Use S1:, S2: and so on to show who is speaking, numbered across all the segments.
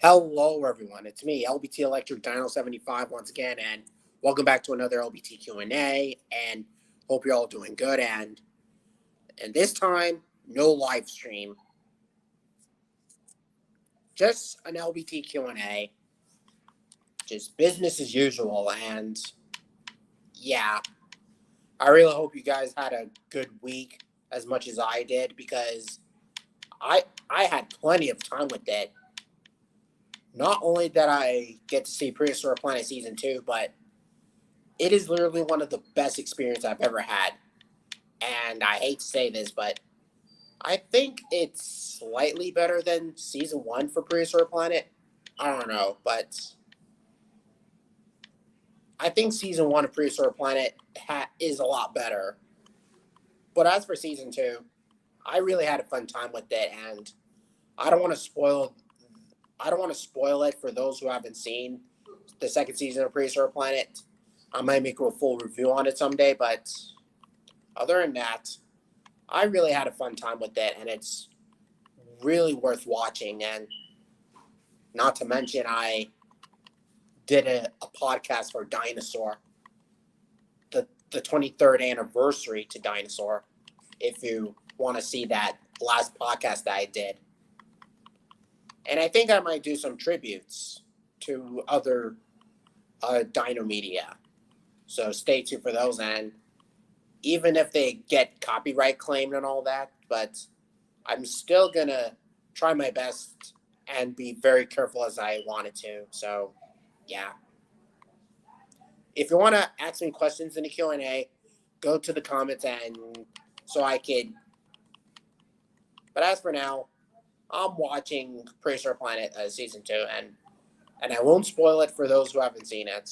S1: Hello, everyone. It's me, LBT Electric Dino 75 once again, and welcome back to another LBT Q&A. And hope you're all doing good. And this time, no live stream, just an LBT Q&A, just business as usual. And yeah, I really hope you guys had a good week as much as I did because I I had plenty of time with it. Not only did I get to see Prehistoric Planet Season 2, but it is literally one of the best experiences I've ever had. And I hate to say this, but I think it's slightly better than Season 1 for Prehistoric Planet. I don't know, but I think Season 1 of Prehistoric Planet is a lot better. But as for Season 2, I really had a fun time with it, and I don't want to spoil it for those who haven't seen the second season of Prehistoric Planet. I might make a full review on it someday, but other than that, I really had a fun time with it, and it's really worth watching. And not to mention, I did a podcast for Dinosaur, the 23rd anniversary to Dinosaur, if you want to see that last podcast that I did. And I think I might do some tributes to other dino media. So stay tuned for those. And even if they get copyright claimed and all that, but I'm still going to try my best and be very careful as I wanted to. So, yeah. If you want to ask me questions in the Q&A, go to the comments and so I could. But as for now, I'm watching Prehistoric Planet Season 2, and I won't spoil it for those who haven't seen it.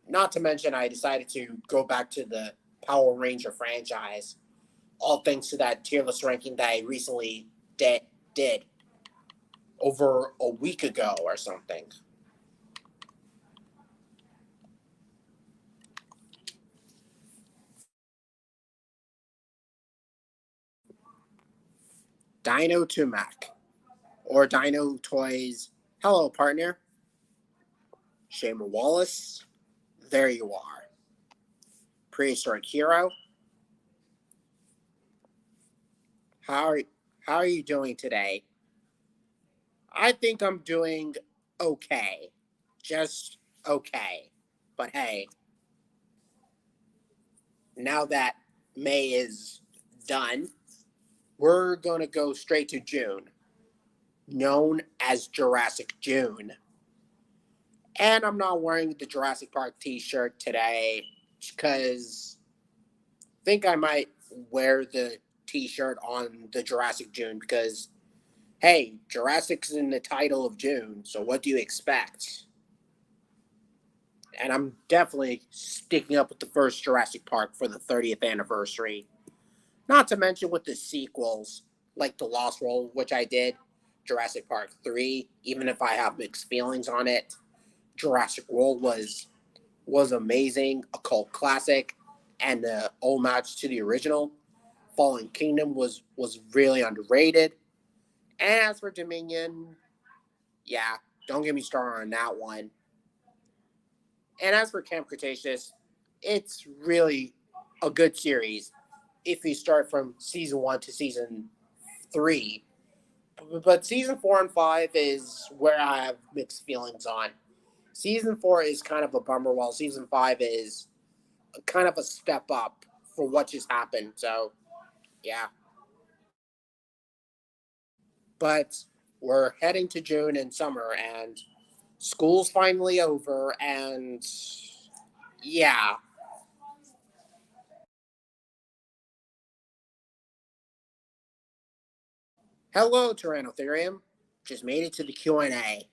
S1: Not to mention, I decided to go back to the Power Ranger franchise, all thanks to that tier list ranking that I recently did over a week ago or something. Dino to Mac, or Dino Toys. Hello, partner. Shamer Wallace. There you are. Prehistoric Hero. How are you doing today? I think I'm doing okay. Just okay. But hey, now that May is done, we're going to go straight to June, known as Jurassic June. And I'm not wearing the Jurassic Park t-shirt today because I think I might wear the t-shirt on the Jurassic June because, hey, Jurassic's in the title of June, so what do you expect? And I'm definitely sticking up with the first Jurassic Park for the 30th anniversary. Not to mention with the sequels, like The Lost World, which I did, Jurassic Park 3, even if I have mixed feelings on it. Jurassic World was amazing, a cult classic, and the homage to the original. Fallen Kingdom was really underrated. And as for Dominion, yeah, don't get me started on that one. And as for Camp Cretaceous, it's really a good series if you start from season 1 to season 3. But season 4 and 5 is where I have mixed feelings on. Season 4 is kind of a bummer, while season 5 is kind of a step up for what just happened. So, yeah. But we're heading to June and summer, and school's finally over, and yeah. Hello, Tyrannotherium. Just made it to the Q&A,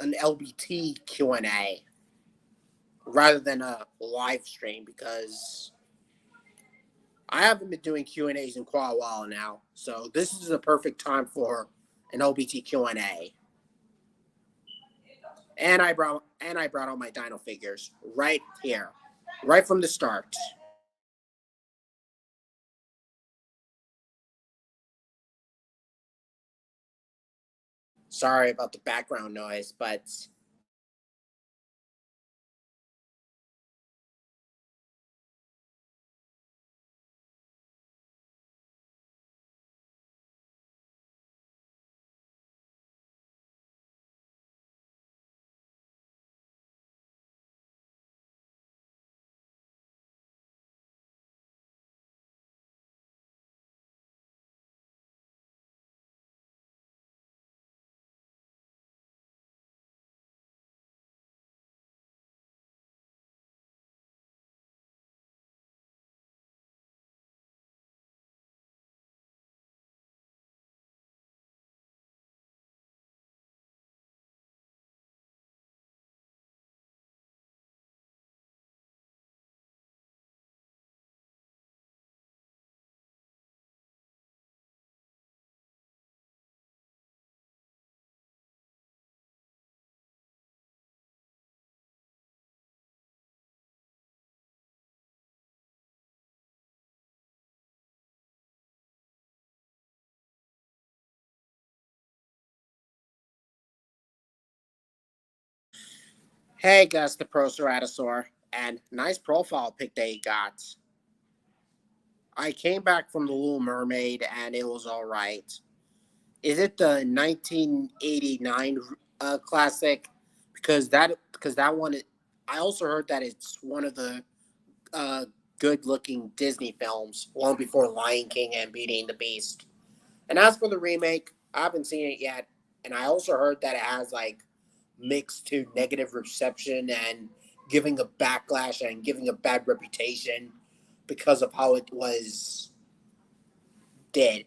S1: an LBT Q&A, rather than a live stream because I haven't been doing Q&As in quite a while now. So this is a perfect time for an LBT Q&A. And I brought all my dino figures right here, right from the start. Sorry about the background noise, but hey, Gus the Pro Ceratosaur, and nice profile pic that you got. I came back from the Little Mermaid and it was all right. Is it the 1989 classic? Because that one, I also heard that it's one of the uh, good-looking Disney films, long before Lion King and Beauty and the Beast. And as for the remake, I haven't seen it yet, and I also heard that it has like mixed to negative reception and giving a backlash and giving a bad reputation because of how it was did.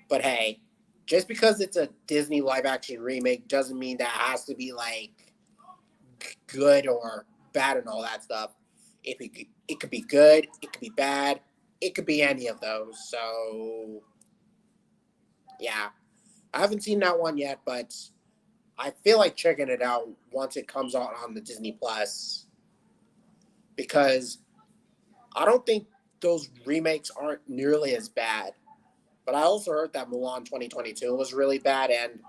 S1: But hey, just because it's a Disney live action remake doesn't mean that it has to be like good or bad and all that stuff. It could be good, it could be bad, it could be any of those. So yeah, I haven't seen that one yet, but I feel like checking it out once it comes out on the Disney Plus because I don't think those remakes aren't nearly as bad. But I also heard that Mulan 2022 was really bad, and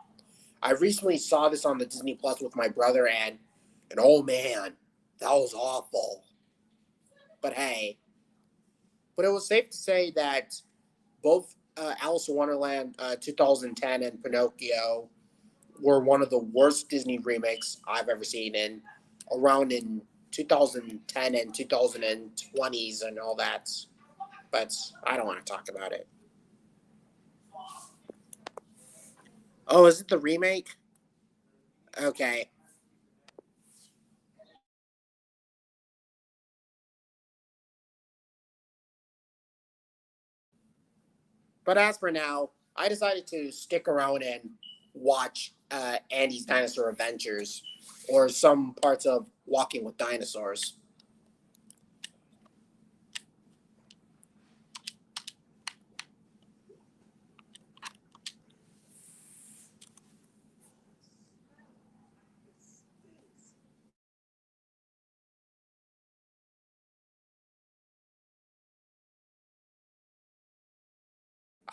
S1: I recently saw this on the Disney Plus with my brother, and oh man, that was awful. But hey, but it was safe to say that both Alice in Wonderland 2010 and Pinocchio were one of the worst Disney remakes I've ever seen around in 2010 and 2020s and all that. But I don't want to talk about it. Oh, is it the remake? Okay. But as for now, I decided to stick around and watch Andy's Dinosaur Adventures or some parts of Walking with Dinosaurs.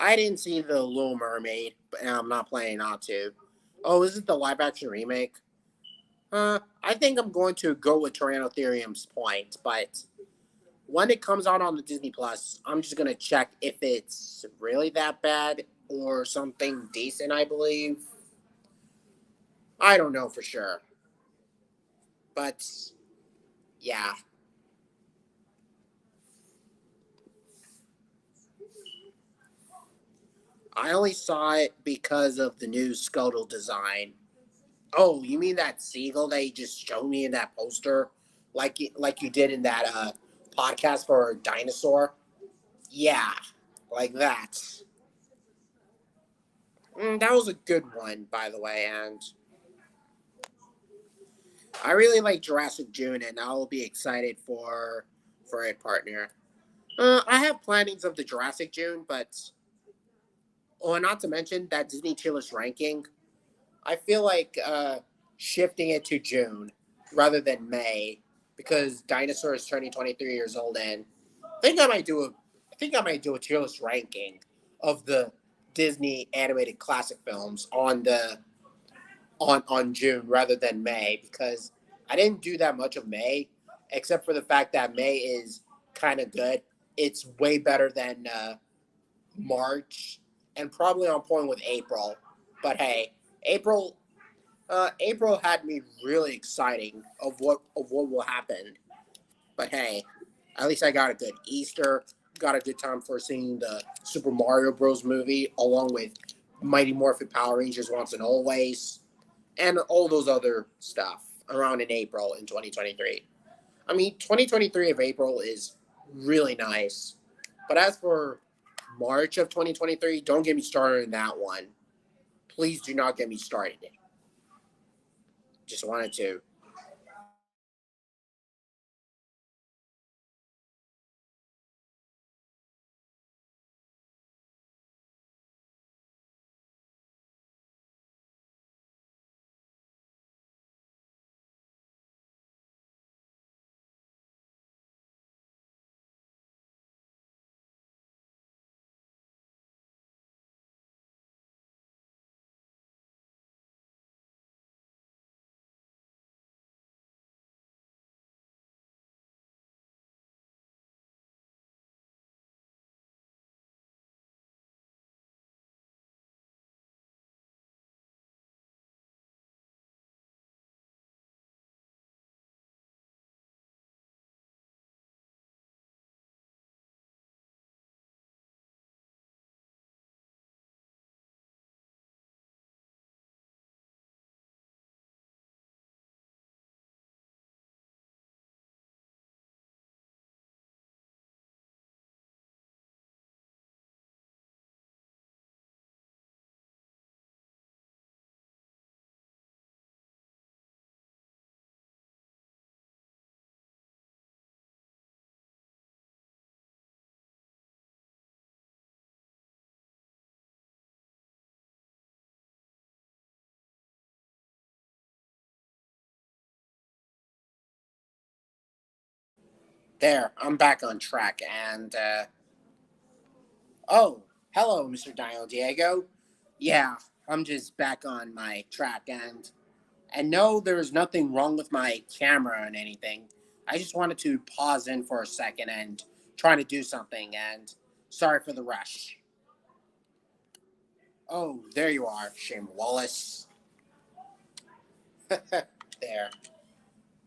S1: I didn't see The Little Mermaid, and I'm not planning not to. Oh, is it the live action remake? I think I'm going to go with Tyrannotherium's point, but when it comes out on the Disney Plus, I'm just gonna check if it's really that bad or something decent. I believe. I don't know for sure, but yeah, I only saw it because of the new Scuttle design. Oh, you mean that seagull that you just showed me in that poster, like you did in that podcast for dinosaur? Yeah, like that. That was a good one, by the way, and I really like Jurassic June, and I will be excited for it, partner. I have plannings of the Jurassic June, but oh, and not to mention that Disney tier list ranking. I feel like shifting it to June rather than May because Dinosaur is turning 23 years old, and I think I might do a I think I might do a tier list ranking of the Disney animated classic films on the on June rather than May, because I didn't do that much of May, except for the fact that May is kind of good. It's way better than March, and probably on point with April. But hey, April April had me really exciting of what will happen. But hey, at least I got a good Easter, got a good time for seeing the Super Mario Bros. Movie, along with Mighty Morphin Power Rangers Once and Always, and all those other stuff around in April in 2023. I mean, 2023 of April is really nice. But as for March of 2023, don't get me started on that one. Please do not get me started. Just wanted to. There, I'm back on track, and oh, hello, Mr. Dino Diego. Yeah, I'm just back on my track, and no, there's nothing wrong with my camera and anything. I just wanted to pause in for a second and try to do something, and sorry for the rush. Oh, there you are, Shane Wallace. There,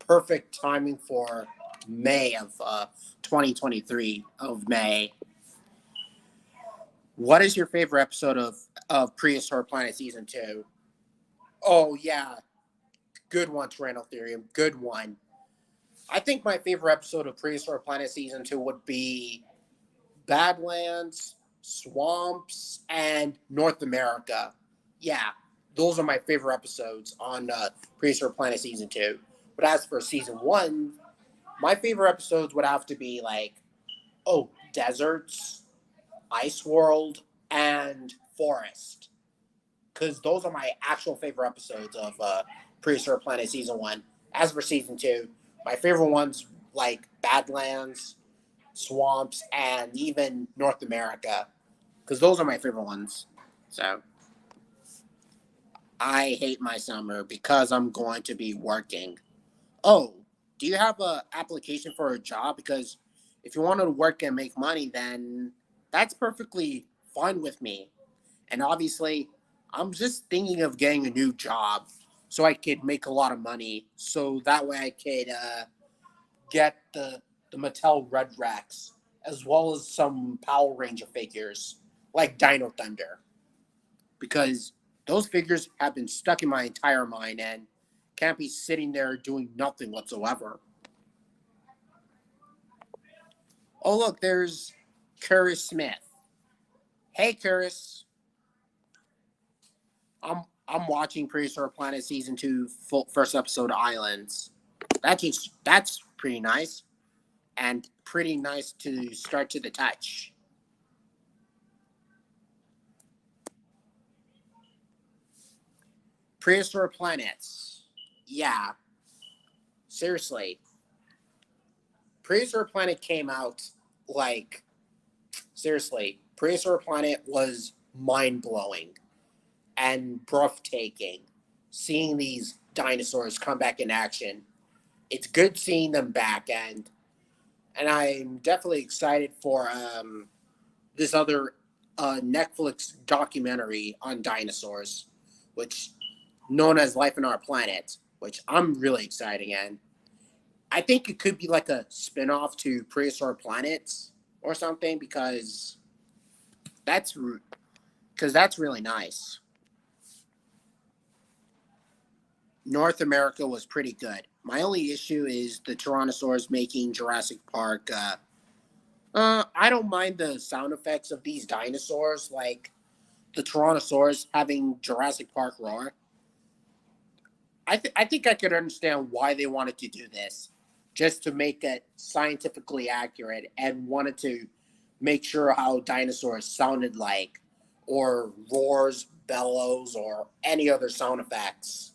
S1: perfect timing for May of 2023 of May. What is your favorite episode of Prehistoric Planet Season 2? Oh, yeah. Good one, Tyrannotherium. Good one. I think my favorite episode of Prehistoric Planet Season 2 would be Badlands, Swamps, and North America. Yeah, those are my favorite episodes on Prehistoric Planet Season 2. But as for Season 1, my favorite episodes would have to be like, oh, Deserts, Ice World, and Forest, because those are my actual favorite episodes of Prehistoric Planet Season 1. As for Season 2, my favorite ones like Badlands, Swamps, and even North America, because those are my favorite ones. So, I hate my summer because I'm going to be working. Oh, do you have a application for a job? Because if you want to work and make money, then that's perfectly fine with me. And obviously, I'm just thinking of getting a new job so I could make a lot of money. So that way I could get the Mattel Red Rex as well as some Power Ranger figures like Dino Thunder. Because those figures have been stuck in my entire mind and can't be sitting there doing nothing whatsoever. Oh, look, there's Curtis Smith. Hey, Curtis. I'm watching Prehistoric Planet season two, first episode, Islands. That's pretty nice, and pretty nice to start to the touch. Prehistoric Planets. Yeah, seriously, Prehistoric Planet came out like seriously. Prehistoric Planet was mind blowing and breathtaking. seeing these dinosaurs come back in action. It's good seeing them back, and I'm definitely excited for this other Netflix documentary on dinosaurs, which known as Life on Our Planet, which I'm really excited in. I think it could be like a spin-off to Prehistoric Planets or something that's that's really nice. North America was pretty good. My only issue is the Tyrannosaurus making Jurassic Park. I don't mind the sound effects of these dinosaurs, like the Tyrannosaurus having Jurassic Park roar. I think I could understand why they wanted to do this, just to make it scientifically accurate and wanted to make sure how dinosaurs sounded like, or roars, bellows, or any other sound effects.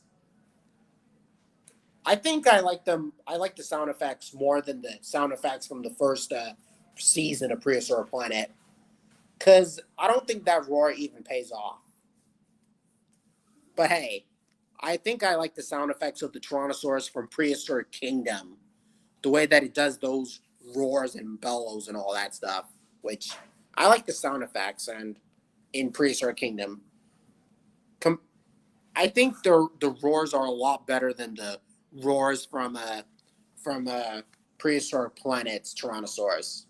S1: I think I like them. I like the sound effects more than the sound effects from the first season of Prehistoric Planet, because I don't think that roar even pays off. But hey, I think I like the sound effects of the Tyrannosaurus from Prehistoric Kingdom, the way that it does those roars and bellows and all that stuff. Which I like the sound effects and in Prehistoric Kingdom. I think the roars are a lot better than the roars from Prehistoric Planet's Tyrannosaurus.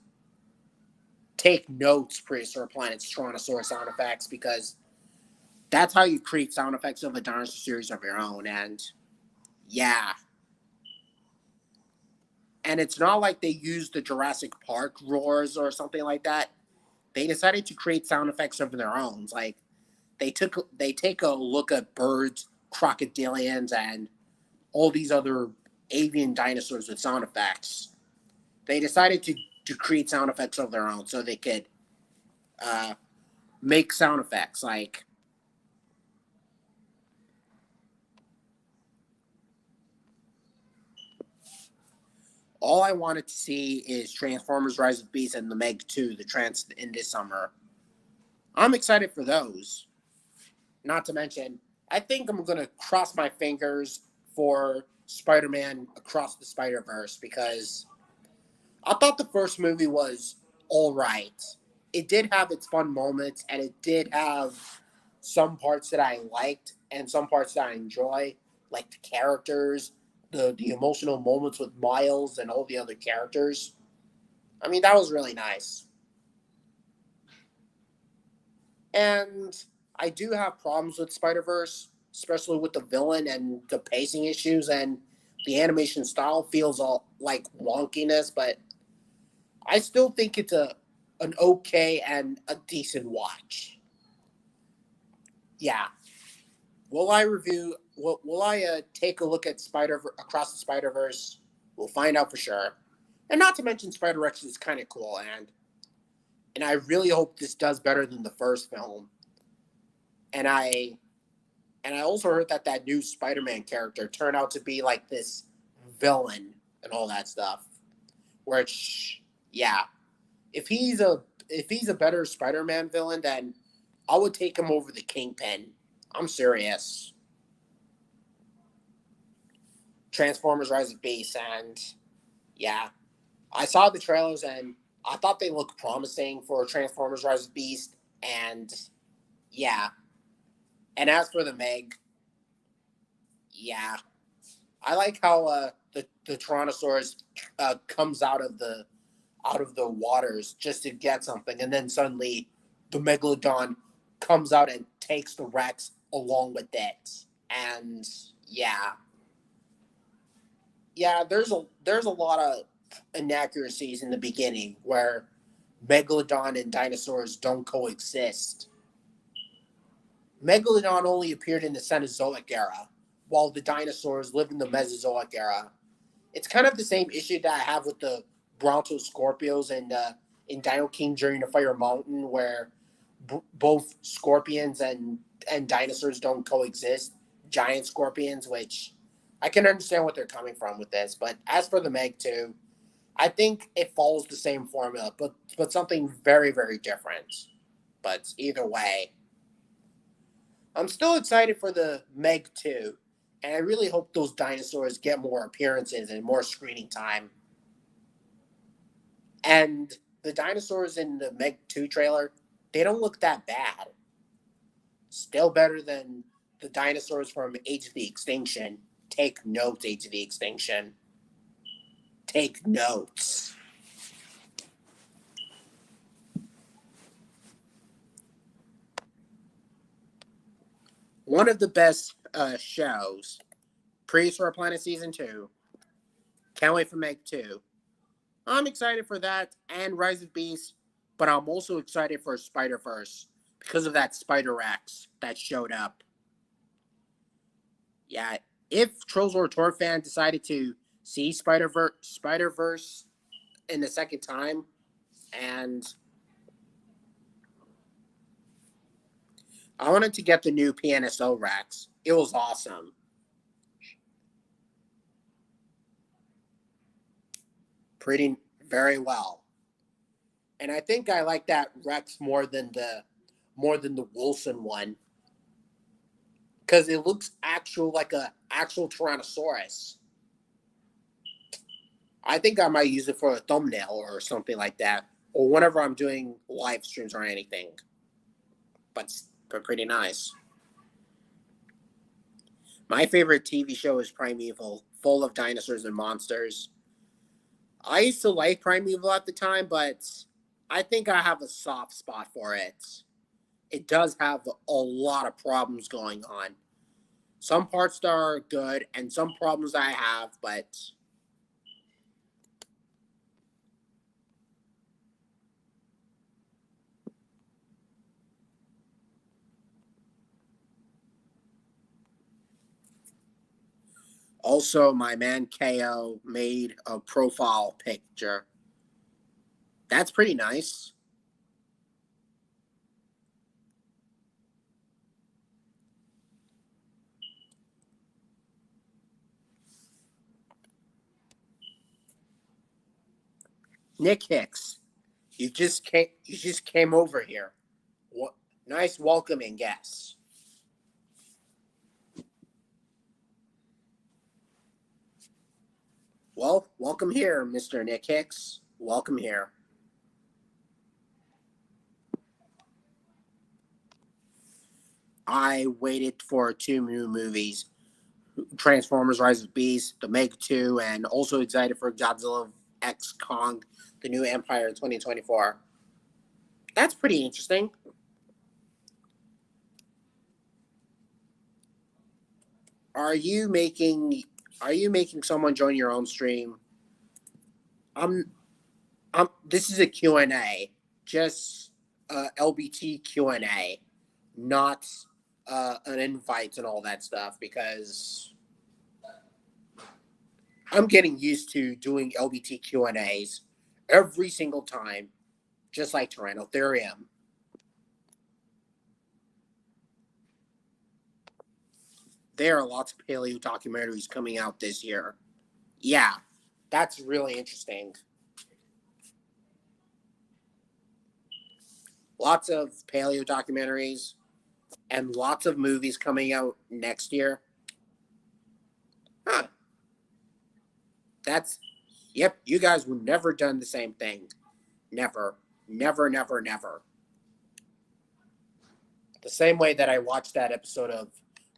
S1: Take notes, Prehistoric Planet's Tyrannosaurus sound effects, because that's how you create sound effects of a dinosaur series of your own. And yeah, and it's not like they used the Jurassic Park roars or something like that. They decided to create sound effects of their own. Like they take a look at birds, crocodilians, and all these other avian dinosaurs with sound effects. They decided to create sound effects of their own so they could uh, make sound effects. Like, all I wanted to see is Transformers Rise of Beasts and the Meg 2, the trans in this summer. I'm excited for those. Not to mention, I think I'm gonna cross my fingers for Spider-Man Across the Spider-Verse, because I thought the first movie was all right. It did have its fun moments, and it did have some parts that I liked and some parts that I enjoy, like the characters, the emotional moments with Miles and all the other characters. I mean, that was really nice. And I do have problems with Spider Verse, especially with the villain and the pacing issues, and the animation style feels all like wonkiness, but I still think it's a an okay and a decent watch. Yeah. Will I review? Will I take a look at Spider Across the Spider Verse? We'll find out for sure. And not to mention, Spider X is kind of cool, and I really hope this does better than the first film. And I also heard that that new Spider Man character turned out to be like this villain and all that stuff. Which, yeah, if he's a better Spider Man villain, then I would take him over the Kingpin. I'm serious. Transformers Rise of Beast, and yeah, I saw the trailers and I thought they looked promising for Transformers Rise of Beast, and yeah. And as for the Meg, yeah, I like how the Tyrannosaurus comes out of the waters just to get something, and then suddenly the Megalodon comes out and takes the Rex along with it, and yeah, yeah. There's a lot of inaccuracies in the beginning where Megalodon and dinosaurs don't coexist. Megalodon only appeared in the Cenozoic era, while the dinosaurs lived in the Mesozoic era. It's kind of the same issue that I have with the Brontoscorpios and in Dino King during the Fire Mountain, where both scorpions and dinosaurs don't coexist. Giant scorpions, which I can understand what they're coming from with this. But as for the Meg 2, I think it follows the same formula, but something very, very different. But either way, I'm still excited for the Meg 2, and I really hope those dinosaurs get more appearances and more screening time. And the dinosaurs in the Meg 2 trailer, they don't look that bad. Still better than the dinosaurs from Age of the Extinction. Take notes, Age of the Extinction. Take notes. One of the best shows, Prehistoric Planet Season 2. Can't wait for Meg 2. I'm excited for that and Rise of Beasts, but I'm also excited for Spider-Verse because of that Spider-Rex that showed up. Yeah, if Trolls or Tour fan decided to see Spider-Verse in the second time, and I wanted to get the new PNSO Rex. It was awesome. Pretty very well. And I think I like that Rex more than the Wilson one. Because it looks like a actual Tyrannosaurus. I think I might use it for a thumbnail or something like that, or whenever I'm doing live streams or anything. But pretty nice. My favorite TV show is Primeval, full of dinosaurs and monsters. I used to like Primeval at the time, but I think I have a soft spot for it. It does have a lot of problems going on. Some parts that are good and some problems I have, but also my man KO made a profile picture. That's pretty nice. Nick Hicks, you just came over here. What nice welcoming guest. Well, welcome here, Mr. Nick Hicks. Welcome here. I waited for two new movies, Transformers: Rise of Beasts, the Meg 2, and also excited for Godzilla X Kong, the New Empire in 2024. That's pretty interesting. Are you making someone join your own stream? I'm this is a Q&A. Just LBT Q&A, not an invite and all that stuff, because I'm getting used to doing LBT Q&As every single time, just like Tyrannotherium. There are lots of paleo documentaries coming out this year. Yeah, that's really interesting. Lots of paleo documentaries and lots of movies coming out next year. Huh. That's, yep, you guys would never done the same thing. Never, never, never, never. The same way that I watched that episode of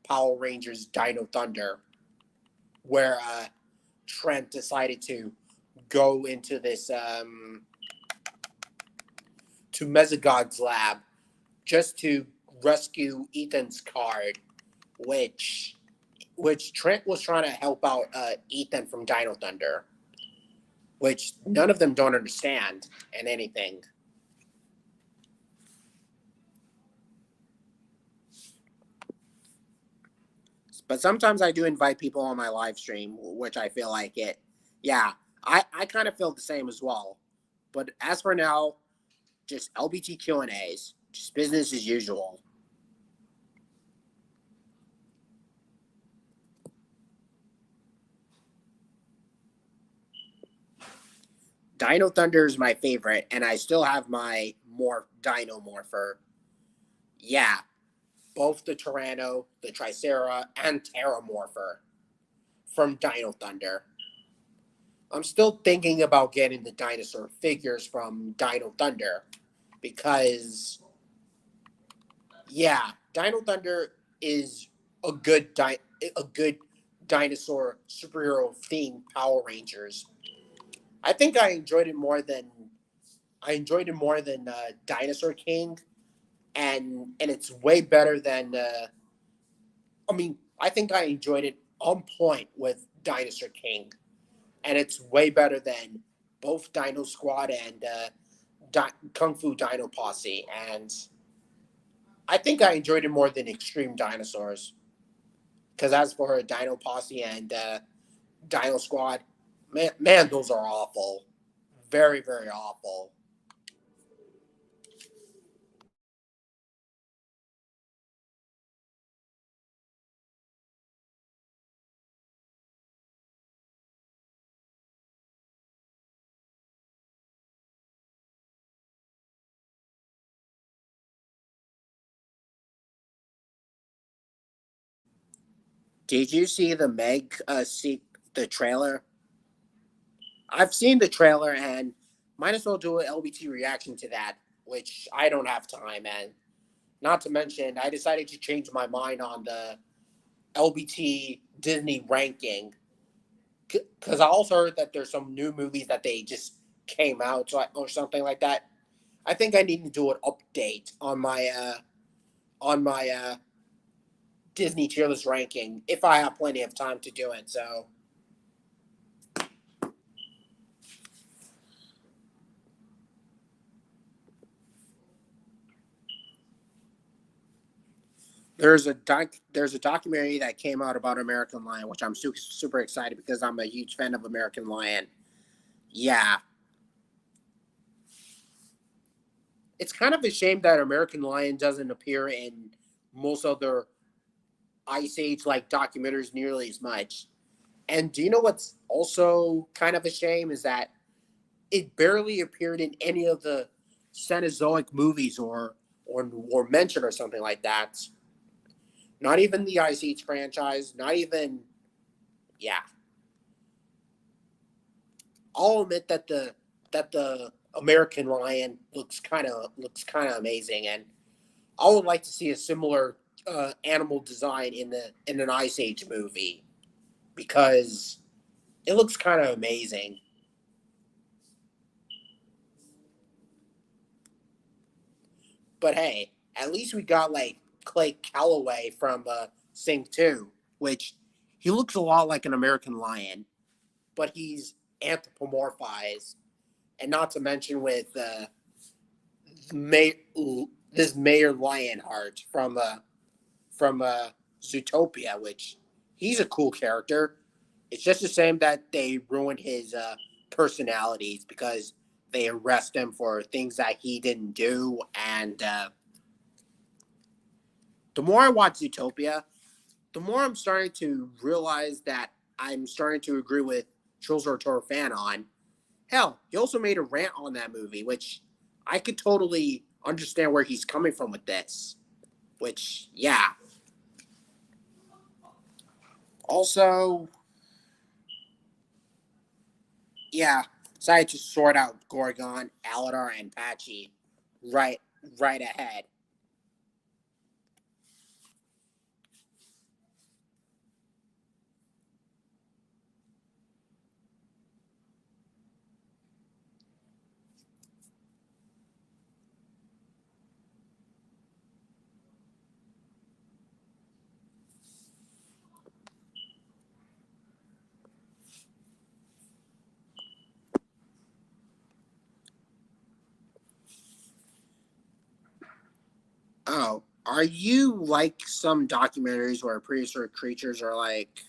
S1: Power Rangers Dino Thunder, where Trent decided to go into this to Mezagod's lab just to rescue Ethan's card, which Trent was trying to help out Ethan from Dino Thunder, which none of them don't understand and anything. But sometimes I do invite people on my live stream, which I feel like it. Yeah, I kind of feel the same as well. But as for now, just LBT Q&As, just business as usual. Dino Thunder is my favorite, and I still have my Dino Morpher. Yeah, both the Tyranno, the Tricera, and Terramorpher from Dino Thunder. I'm still thinking about getting the dinosaur figures from Dino Thunder because, yeah, Dino Thunder is a good a good dinosaur superhero themed Power Rangers. I think I enjoyed it more than Dinosaur King, and it's way better than. I mean, I think I enjoyed it on point with Dinosaur King, and it's way better than both Dino Squad and Kung Fu Dino Posse. And I think I enjoyed it more than Extreme Dinosaurs. Because as for Dino Posse and Dino Squad, man, those are awful. Very, very awful. Did you see the the trailer? I've seen the trailer and might as well do an LBT reaction to that, which I don't have time. And not to mention, I decided to change my mind on the LBT Disney ranking because I also heard that there's some new movies that they just came out or something like that. I think I need to do an update on my Disney tier list ranking if I have plenty of time to do it. So there's a documentary that came out about American Lion, which I'm super excited because I'm a huge fan of American Lion. Yeah, it's kind of a shame that American Lion doesn't appear in most other Ice Age like documentaries nearly as much. And do you know what's also kind of a shame is that it barely appeared in any of the Cenozoic movies or mentioned or something like that. Not even the Ice Age franchise. Not even yeah. I'll admit that the American Lion looks kind of amazing, and I would like to see a similar animal design in an Ice Age movie because it looks kind of amazing. But hey, at least we got like Clay Calloway from Sing 2, which he looks a lot like an American lion, but he's anthropomorphized. And not to mention with May, this Mayor Lionheart from Zootopia, which he's a cool character. It's just a shame that they ruined his personalities because they arrest him for things that he didn't do. And the more I watch Zootopia, the more I'm starting to realize that I'm starting to agree with Jules Artur fan on. Hell, he also made a rant on that movie, which I could totally understand where he's coming from with this. Which, yeah. Also, yeah, decided to sort out Gorgon, Aladar, and Patchy right right ahead. Oh, are you like some documentaries where prehistoric creatures are like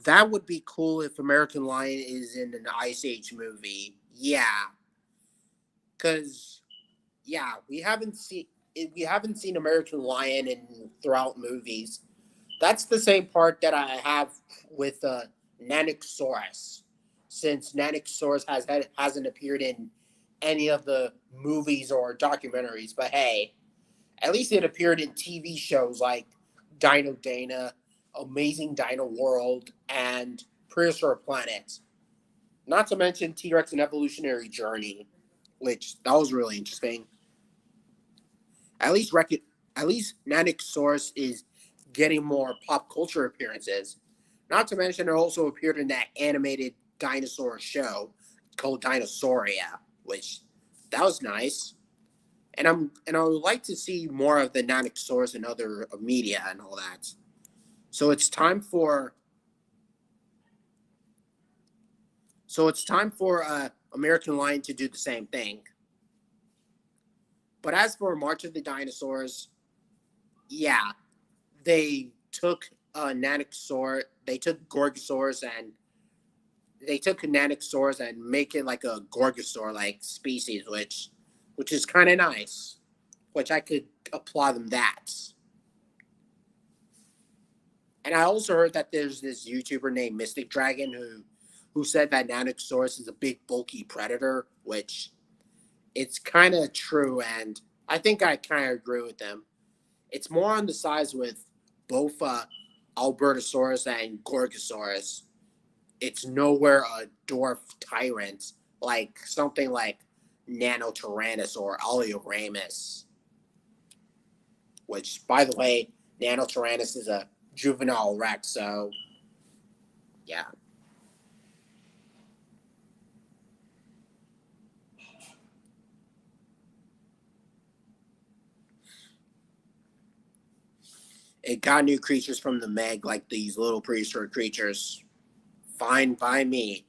S1: that would be cool if American Lion is in an Ice Age movie. Yeah, because yeah, we haven't seen American Lion in throughout movies. That's the same part that I have with Nanosaurus, since Nanosaurus hasn't appeared in any of the movies or documentaries, but hey, at least it appeared in TV shows like Dino Dana, Amazing Dino World, and Prehistoric Planet. Not to mention T Rex and Evolutionary Journey, which that was really interesting. At least at least Nanosaurus is getting more pop culture appearances. Not to mention it also appeared in that animated dinosaur show called Dinosauria, which that was nice. And I would like to see more of the Nanosaurus and other media and all that. So it's time for American Lion to do the same thing. But as for March of the Dinosaurs, yeah, they took they took Gorgosaurus and they took Nanosaurus and make it like a Gorgosaur like species, which is kind of nice. Which I could applaud them that. And I also heard that there's this YouTuber named Mystic Dragon who said that Nanosaurus is a big bulky predator, which it's kind of true, and I think I kind of agree with them. It's more on the size with both Albertosaurus and Gorgosaurus. It's nowhere a dwarf tyrant like something like Nanotyrannus or Oleoramus, which, by the way, Nanotyrannus is a juvenile rex, so yeah. It got new creatures from the Meg, like these little prehistoric creatures. Fine by me.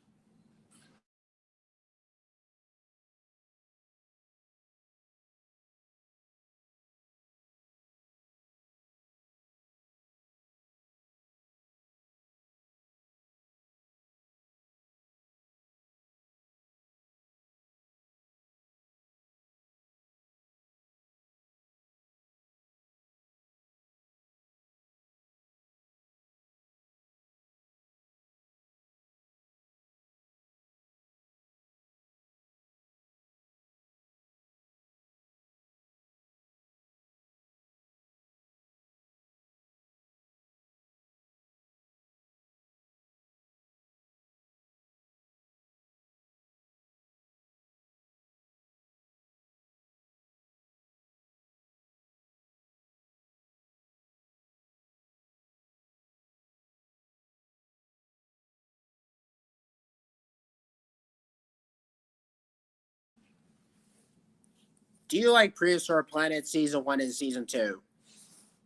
S1: Do you like Prehistoric Planet Season 1 and Season 2?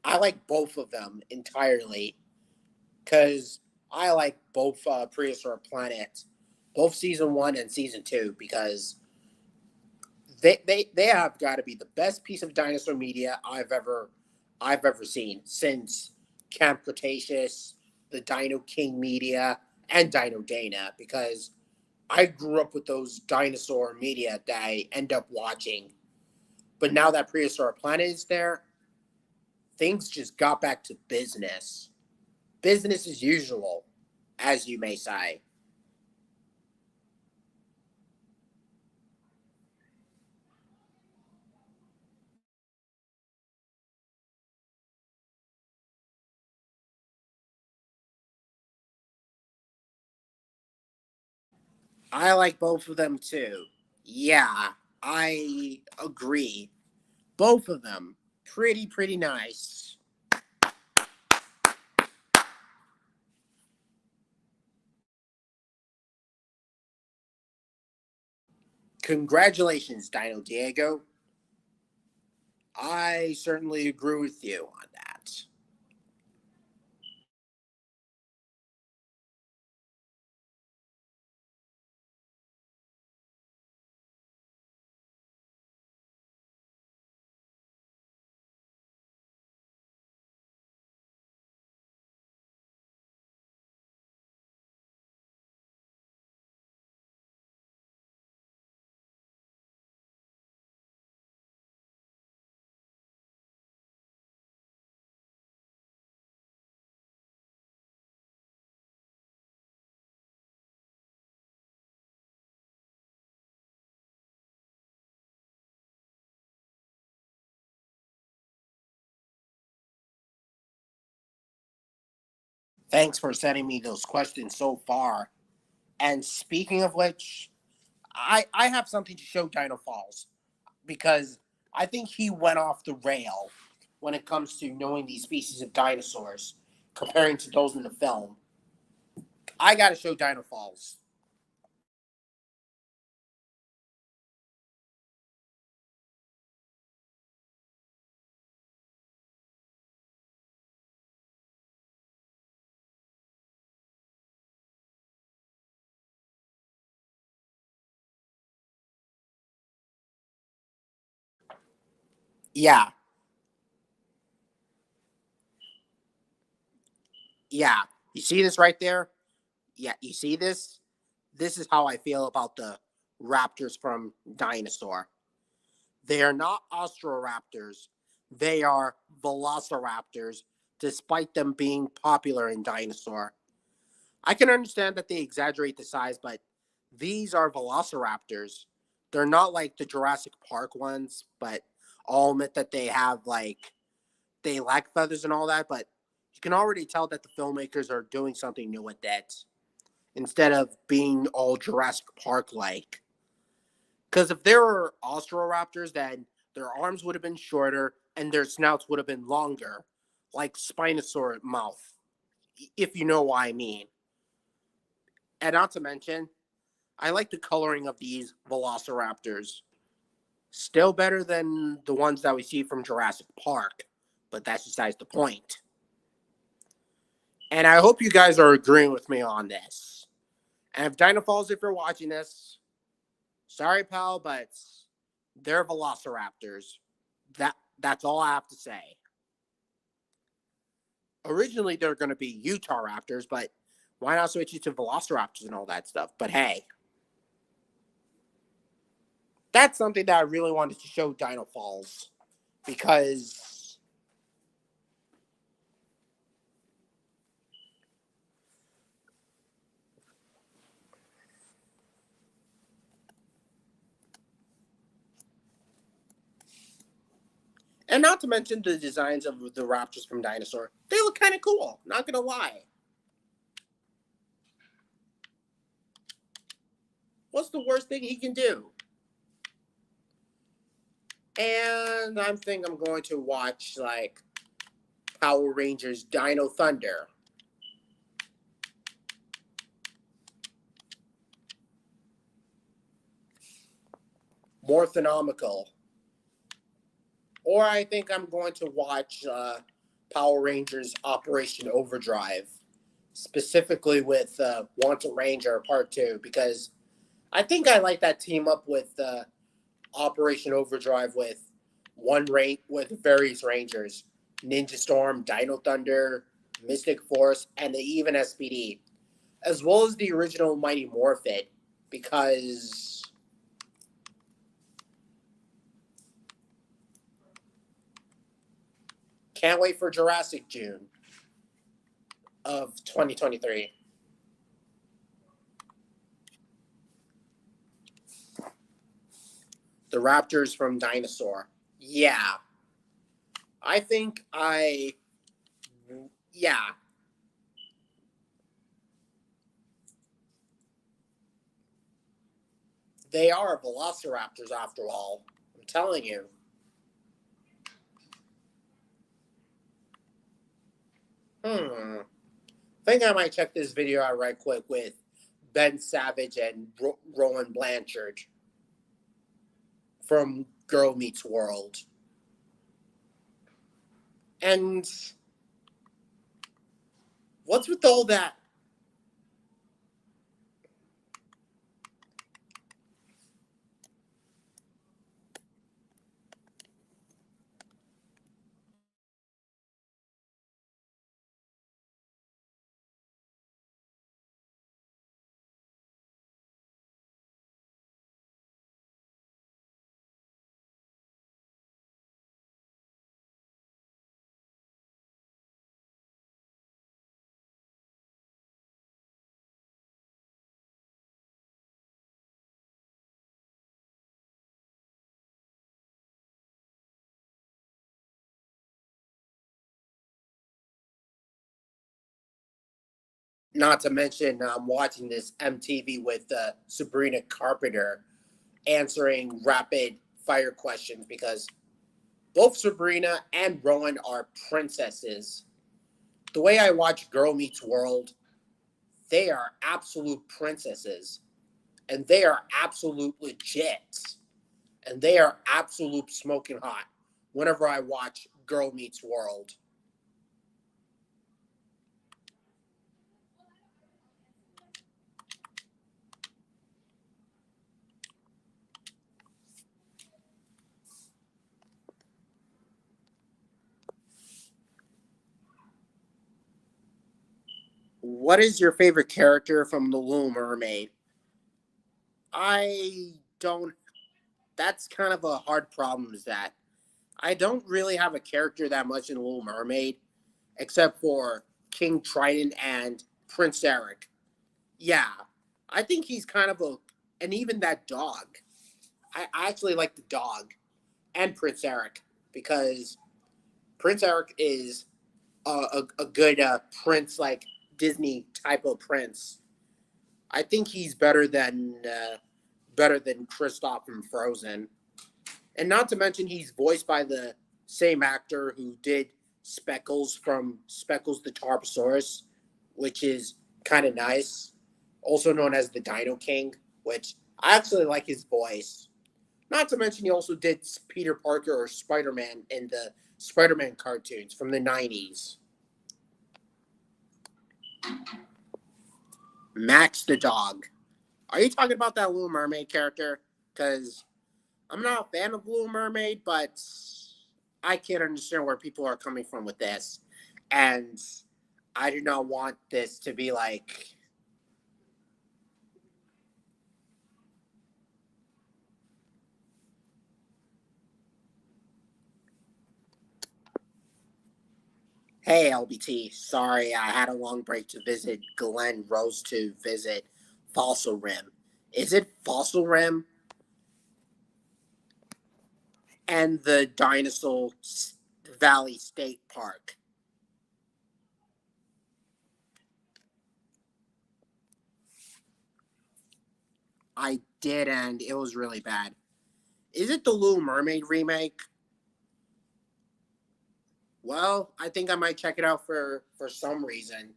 S1: I like both of them entirely because I like both Prehistoric Planet, both Season 1 and Season 2, because they have got to be the best piece of dinosaur media I've ever seen since Camp Cretaceous, the Dino King media, and Dino Dana, because I grew up with those dinosaur media that I end up watching. But now that Prehistoric Planet is there, things just got back to business. Business as usual, as you may say. I like both of them too. Yeah, I agree. Both of them. Pretty nice. Congratulations, Dino Diego. I certainly agree with you on that. Thanks for sending me those questions so far. And speaking of which, I have something to show Dino Falls because I think he went off the rail when it comes to knowing these species of dinosaurs, comparing to those in the film. I got to show Dino Falls. Yeah, yeah. You see this right there? Yeah, you see this? This is how I feel about the raptors from Dinosaur. They are not Austroraptors. They are Velociraptors, despite them being popular in Dinosaur. I can understand that they exaggerate the size, but these are Velociraptors. They're not like the Jurassic Park ones, but I'll admit that they have like they lack feathers and all that, but you can already tell that the filmmakers are doing something new with that instead of being all Jurassic Park like. Because if there were Austroraptors, then their arms would have been shorter and their snouts would have been longer, like Spinosaur mouth, if you know what I mean. And not to mention, I like the coloring of these Velociraptors. Still better than the ones that we see from Jurassic Park, but that's besides the point. And I hope you guys are agreeing with me on this. And if Dino Falls, if you're watching this, sorry, pal, but they're Velociraptors. That's all I have to say. Originally, they're going to be Utah Raptors, but why not switch it to Velociraptors and all that stuff? But hey, that's something that I really wanted to show Dino Falls because, and not to mention the designs of the Raptors from Dinosaur, they look kind of cool. Not gonna lie. What's the worst thing he can do? And I'm thinking I'm going to watch like Power Rangers Dino Thunder. More economical. Or I think I'm going to watch Power Rangers Operation Overdrive, specifically with Wanted Ranger Part 2, because I think I like that team up with Operation Overdrive with with various Rangers, Ninja Storm, Dino Thunder, Mystic Force, and the even SPD, as well as the original Mighty Morphin, because can't wait for Jurassic June of 2023. The Raptors from Dinosaur. Yeah, I think I. Yeah, they are Velociraptors after all. I'm telling you. Hmm. Think I might check this video out right quick with Ben Savage and Roland Blanchard from Girl Meets World. And what's with all that Not to mention, I'm watching this MTV with Sabrina Carpenter answering rapid fire questions because both Sabrina and Rowan are princesses. The way I watch Girl Meets World, they are absolute princesses. And they are absolute legit. And they are absolute smoking hot whenever I watch Girl Meets World. What is your favorite character from The Little Mermaid? I don't. That's kind of a hard problem, is that I don't really have a character that much in The Little Mermaid, except for King Triton and Prince Eric. Yeah, I think he's kind of a. And even that dog. I actually like the dog and Prince Eric because Prince Eric is a good prince, like Disney type of prince. I think he's better than Kristoff from Frozen, and not to mention he's voiced by the same actor who did Speckles from Speckles the Tarbosaurus, which is kind of nice. Also known as the Dino King, which I actually like his voice. Not to mention he also did Peter Parker or Spider Man in the Spider Man cartoons from the 90s. Max the dog. Are you talking about that Little Mermaid character? Because I'm not a fan of Little Mermaid, but I can't understand where people are coming from with this. And I do not want this to be like. Hey, LBT. Sorry, I had a long break to visit Glen Rose to visit Fossil Rim. Is it Fossil Rim? And the Dinosaur Valley State Park. I did, and it was really bad. Is it the Little Mermaid remake? Well, I think I might check it out for some reason.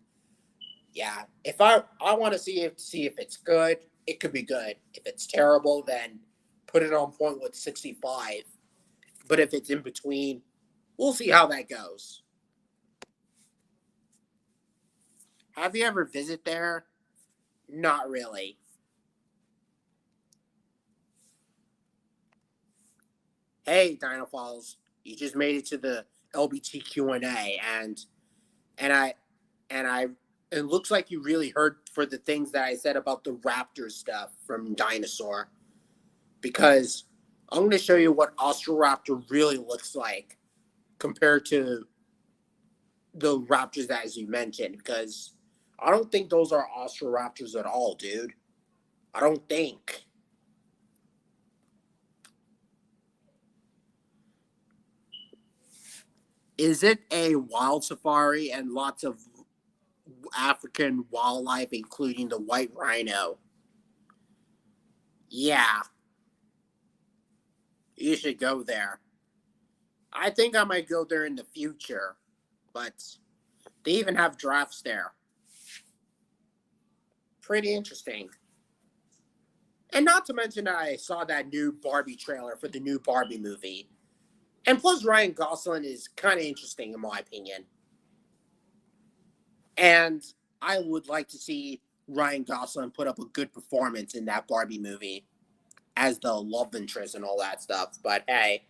S1: Yeah, if I want to see if it's good, it could be good. If it's terrible, then put it on point with 65. But if it's in between, we'll see how that goes. Have you ever visited there? Not really. Hey, Dino Falls, you just made it to the LBTQ&A, and I and I. It looks like you really heard for the things that I said about the raptor stuff from Dinosaur, because I'm going to show you what Australoraptor really looks like compared to the raptors that as you mentioned, because I don't think those are Australoraptors at all, dude. I don't think. Is it a wild safari and lots of African wildlife, including the white rhino? Yeah, you should go there. I think I might go there in the future, but they even have giraffes there. Pretty interesting. And not to mention, I saw that new Barbie trailer for the new Barbie movie. And plus, Ryan Gosling is kind of interesting, in my opinion. And I would like to see Ryan Gosling put up a good performance in that Barbie movie as the love interest and all that stuff. But hey,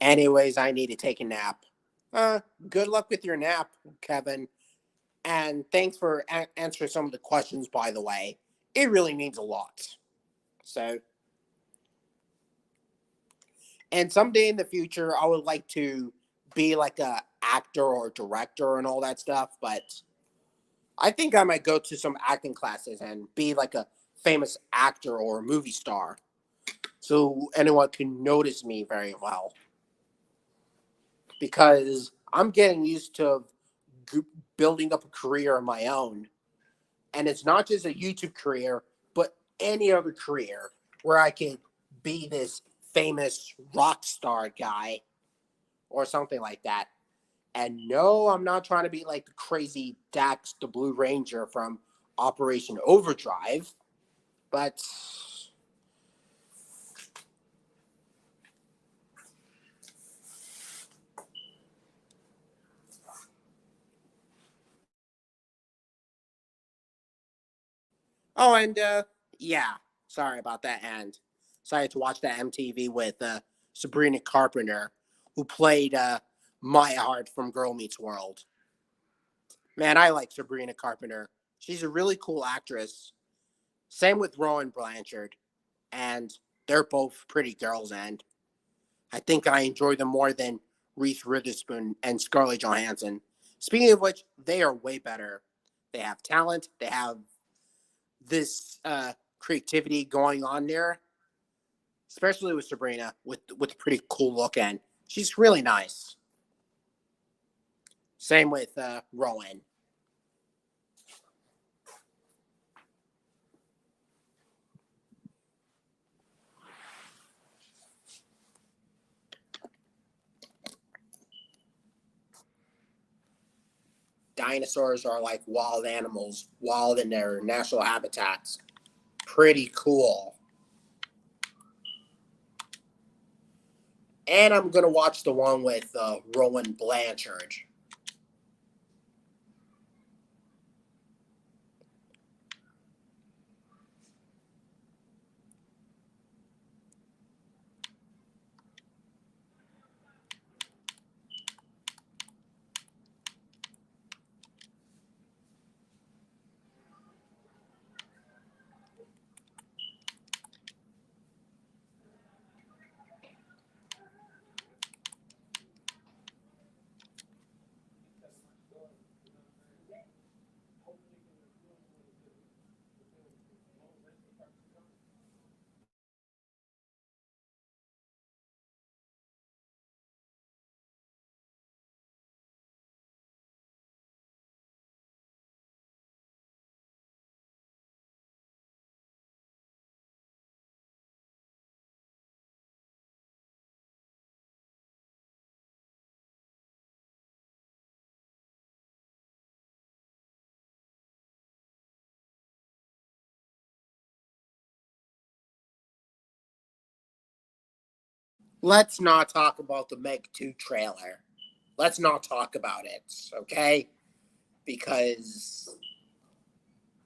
S1: anyways, I need to take a nap. Uh, Good luck with your nap, Kevin. And thanks for answering some of the questions, by the way. It really means a lot. So, and someday in the future, I would like to be like a actor or director and all that stuff, but I think I might go to some acting classes and be like a famous actor or a movie star so anyone can notice me very well because I'm getting used to building up a career of my own. And it's not just a YouTube career, but any other career where I can be this famous rock star guy or something like that. And no, I'm not trying to be like the crazy Dax the Blue Ranger from Operation Overdrive, but oh, and yeah, sorry about that. And sorry to watch that MTV with Sabrina Carpenter, who played Maya Hart from Girl Meets World. Man, I like Sabrina Carpenter. She's a really cool actress. Same with Rowan Blanchard, and they're both pretty girls. And I think I enjoy them more than Reese Witherspoon and Scarlett Johansson. Speaking of which, they are way better. They have talent. They have this creativity going on there, especially with Sabrina, with a pretty cool look, and she's really nice. Same with Rowan. Dinosaurs are like wild animals, wild in their natural habitats. Pretty cool. And I'm gonna watch the one with Rowan Blanchard. Let's not talk about the Meg 2 trailer. Let's not talk about it, okay? Because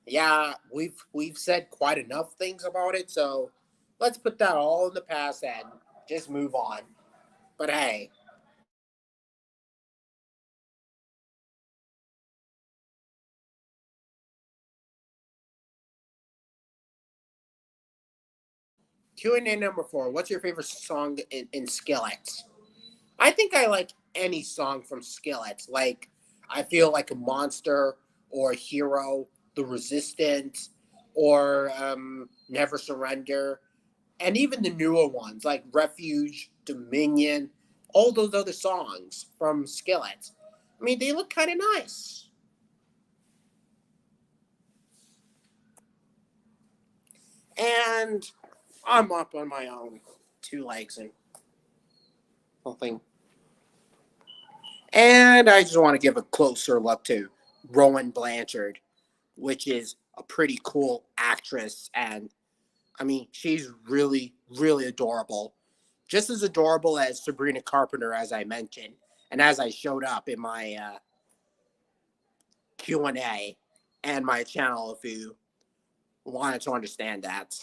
S1: yeah, we've said quite enough things about it, so let's put that all in the past and just move on. But hey, Q&A number 4. What's your favorite song in Skillet? I think I like any song from Skillet. Like, I feel like a monster or a hero, the Resistance, or Never Surrender, and even the newer ones like Refuge, Dominion, all those other songs from Skillet. I mean, they look kind of nice. And I'm up on my own two legs and something. And I just want to give a closer look to Rowan Blanchard, which is a pretty cool actress. And I mean, she's really, really adorable. Just as adorable as Sabrina Carpenter, as I mentioned, and as I showed up in my Q&A and my channel if you wanted to understand that.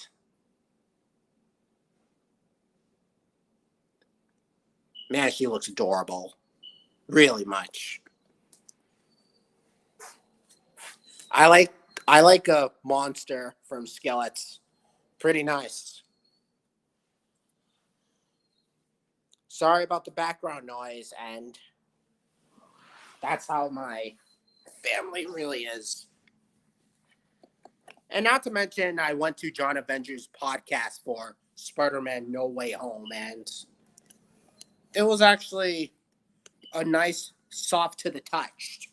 S1: Man, she looks adorable. Really much. I like I like a monster from Skellets. Pretty nice. Sorry about the background noise and That's how my family really is. And not to mention, I went to John Avenger's podcast for Spider-Man No Way Home, and it was actually a nice, soft to the touch,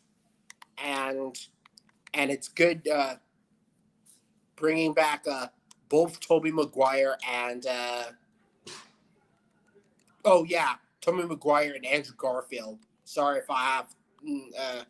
S1: and it's good bringing back both Tobey Maguire and oh yeah, Tobey Maguire and Andrew Garfield. Sorry if I have.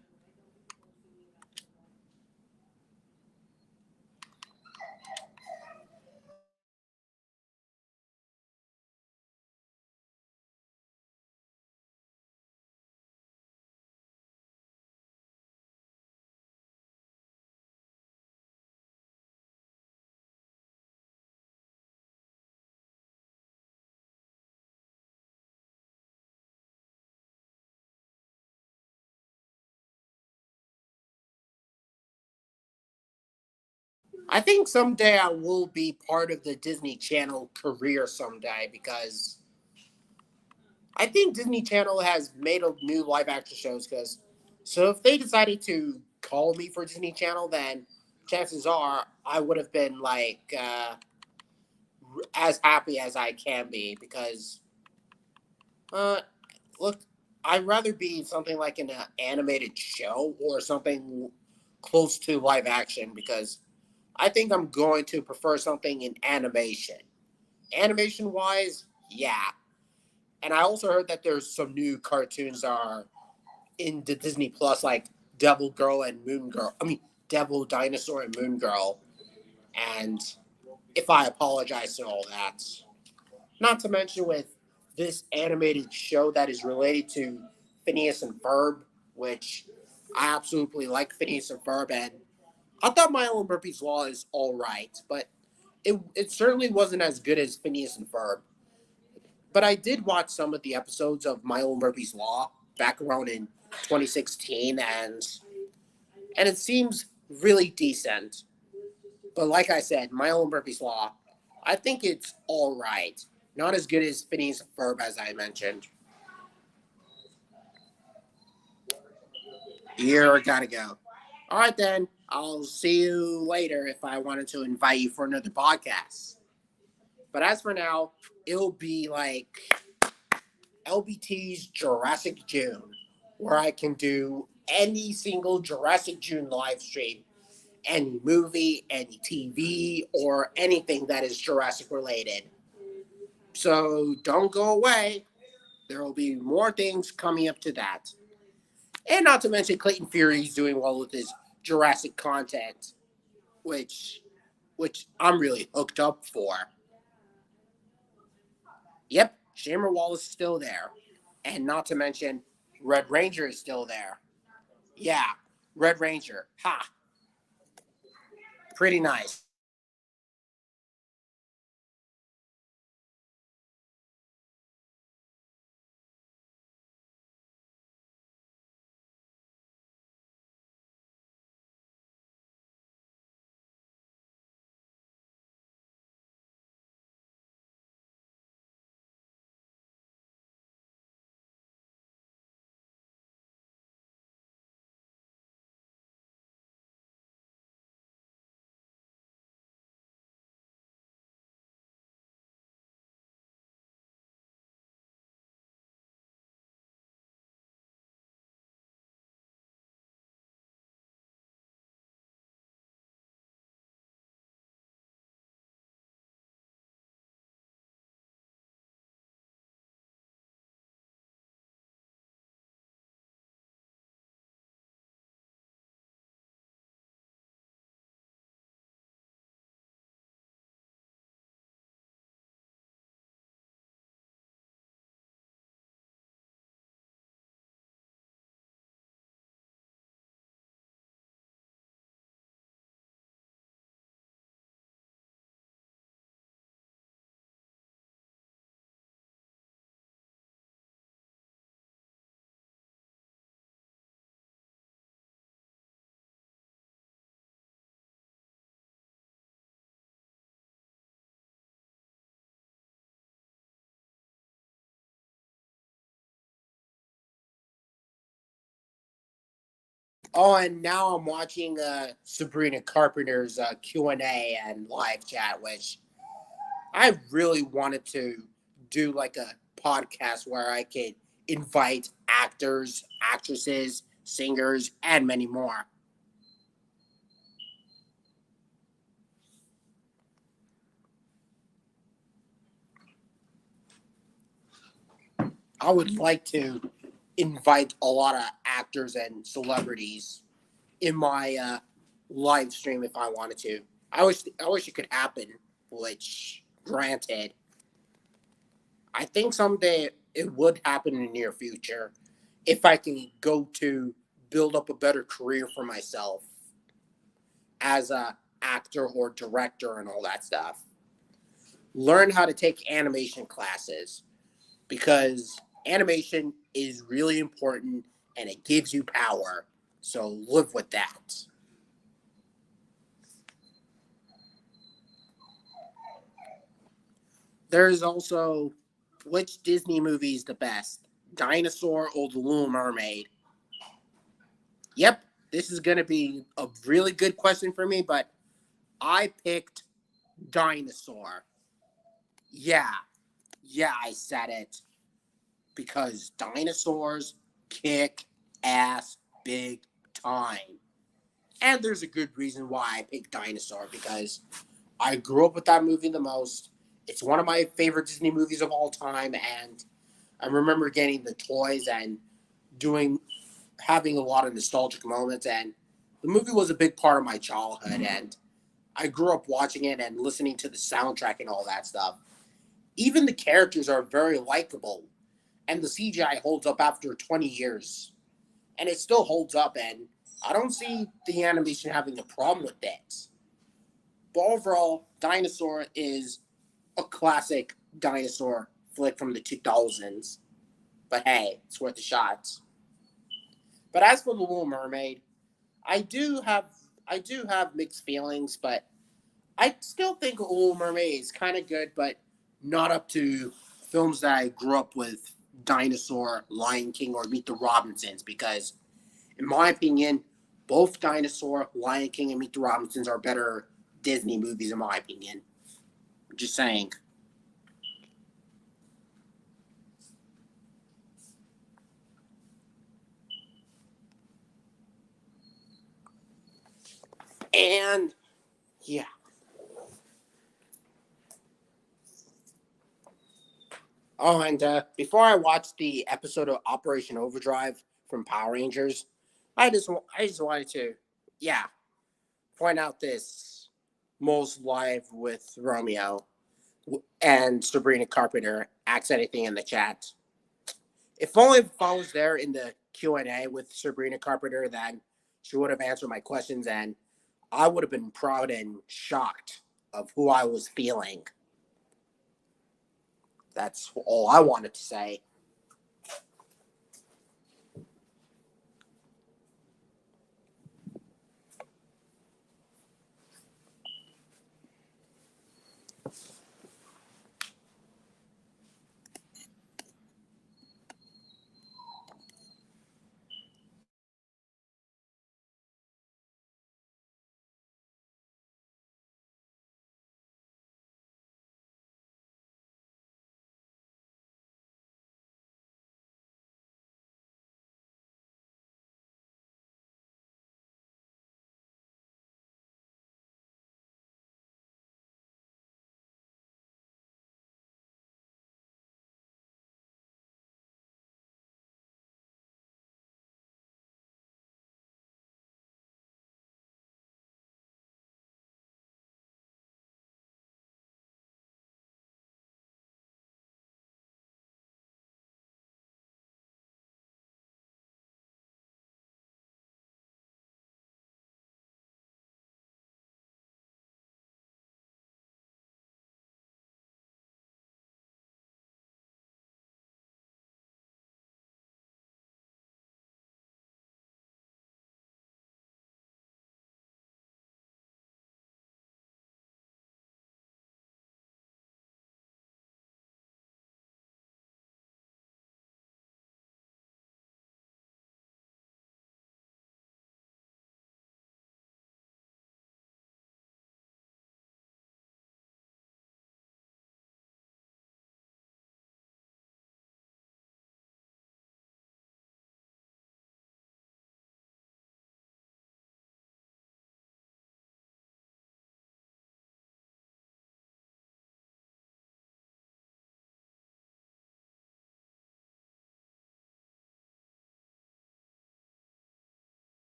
S1: I think someday I will be part of the Disney Channel career someday because I think Disney Channel has made a new live action shows. Because so if they decided to call me for Disney Channel, then chances are I would have been like as happy as I can be because uh, look, I'd rather be something like an animated show or something close to live action because I think I'm going to prefer something in animation. Animation wise, yeah. And I also heard that there's some new cartoons are in the Disney Plus, like Devil Girl and Moon Girl. I mean, Devil Dinosaur and Moon Girl. And if I apologize to all that, not to mention with this animated show that is related to Phineas and Ferb, which I absolutely like Phineas and Ferb, and I thought Milo and Murphy's Law is all right, but it certainly wasn't as good as Phineas and Ferb. But I did watch some of the episodes of Milo and Murphy's Law back around in 2016, and it seems really decent. But like I said, Milo and Murphy's Law, I think it's all right. Not as good as Phineas and Ferb, as I mentioned. Here, I gotta go. All right, then. I'll see you later if I wanted to invite you for another podcast. But as for now, it'll be like LBT's Jurassic June, where I can do any single Jurassic June live stream, any movie, any TV, or anything that is Jurassic related. So don't go away. There will be more things coming up to that. And not to mention Clayton Fury's doing well with his Jurassic content, which I'm really hooked up for. Yep, Shamer Wallace is still there. And not to mention Red Ranger is still there. Yeah, Red Ranger. Ha. Pretty nice. Oh, and now I'm watching Sabrina Carpenter's Q&A and live chat, which I really wanted to do like a podcast where I could invite actors, actresses, singers, and many more. I would like to invite a lot of actors and celebrities in my live stream if I wanted to. I wish it could happen, which granted, I think someday it would happen in the near future if I can go to build up a better career for myself as a actor or director and all that stuff. Learn how to take animation classes because animation is really important and it gives you power. So live with that. There's also which Disney movie is the best? Dinosaur or The Little Mermaid? Yep, this is going to be a really good question for me, but I picked Dinosaur. Yeah, yeah, I said it because dinosaurs kick ass big time. And there's a good reason why I picked Dinosaur because I grew up with that movie the most. It's one of my favorite Disney movies of all time, and I remember getting the toys and doing having a lot of nostalgic moments. And the movie was a big part of my childhood, and I grew up watching it and listening to the soundtrack and all that stuff. Even the characters are very likable, and the CGI holds up after 20 years, and it still holds up. And I don't see the animation having a problem with that. But overall, Dinosaur is a classic dinosaur flick from the 2000s. But hey, it's worth a shot. But as for the Little Mermaid, I do have I do have mixed feelings, but I still think Little Mermaid is kind of good, but not up to films that I grew up with, Dinosaur, Lion King, or Meet the Robinsons, because in my opinion, both Dinosaur, Lion King, and Meet the Robinsons are better Disney movies in my opinion. Just saying. And yeah. Oh, and before I watched the episode of Operation Overdrive from Power Rangers, I just wanted to, yeah, point out this most live with Romeo and Sabrina Carpenter. Ask anything in the chat. If only if I was there in the Q&A with Sabrina Carpenter, then she would have answered my questions, and I would have been proud and shocked of who I was feeling. That's all I wanted to say.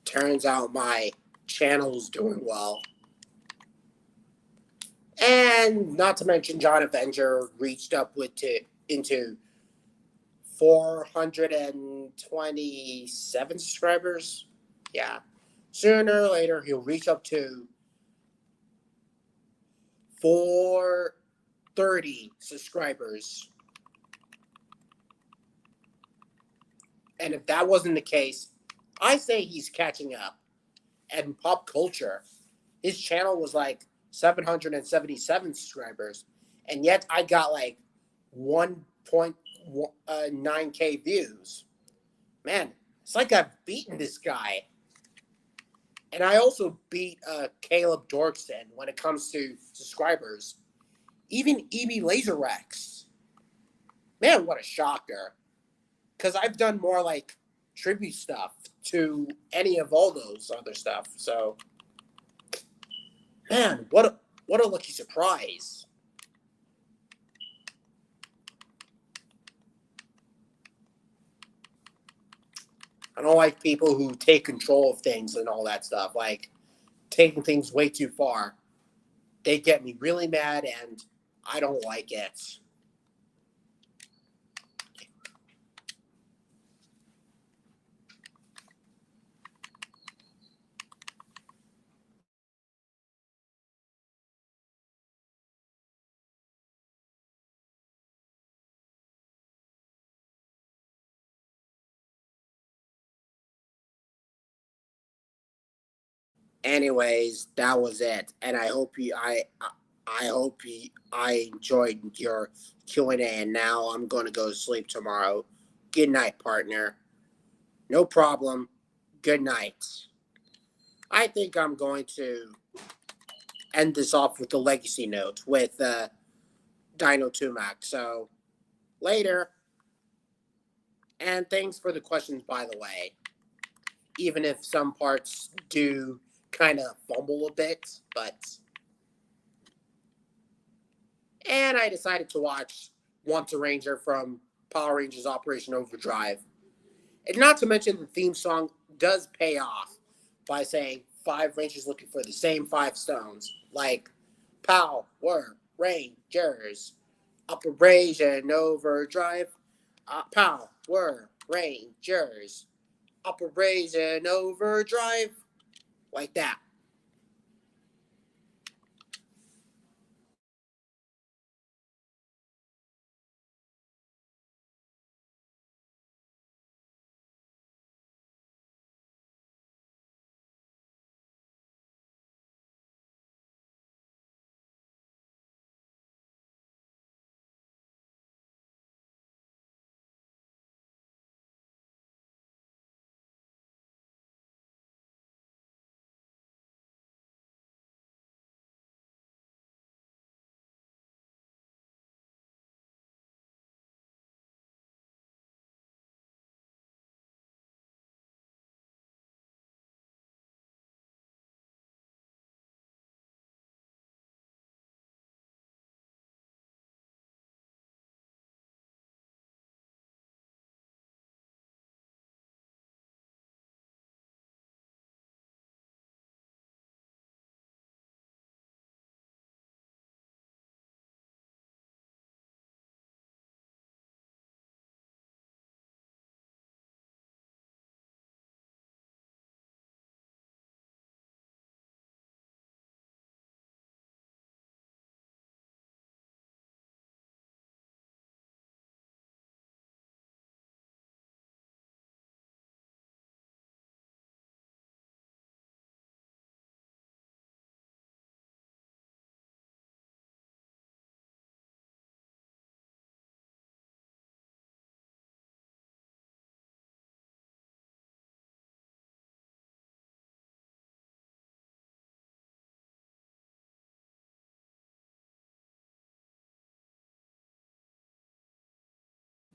S1: turns out my channel's doing well. And not to mention, John Avenger reached up into 427 subscribers. Yeah. Sooner or later, he'll reach up to 430 subscribers. And if that wasn't the case, I say he's catching up. And pop culture, his channel was like 777 subscribers. And yet I got like 1.9K views. Man, it's like I've beaten this guy. And I also beat Caleb Dorkson when it comes to subscribers. Even EB Laser Rex. Man, what a shocker. Because I've done more like tribute stuff to any of all those other stuff. So, man, what a lucky surprise. I don't like people who take control of things and all that stuff, like taking things way too far. They get me really mad, and I don't like it. Anyways, that was it, and I enjoyed your Q&A, and now I'm going to go to sleep tomorrow. Good night, partner. No problem. Good night. I think I'm going to end this off with the legacy note with Dino Tumac. So later, and thanks for the questions, by the way. Even if some parts do kind of fumble a bit, but. And I decided to watch Once a Ranger from Power Rangers Operation Overdrive. And not to mention, the theme song does pay off by saying 5 Rangers looking for the same 5 stones, like Power Rangers, Operation Overdrive, Power Rangers, Operation Overdrive, like that.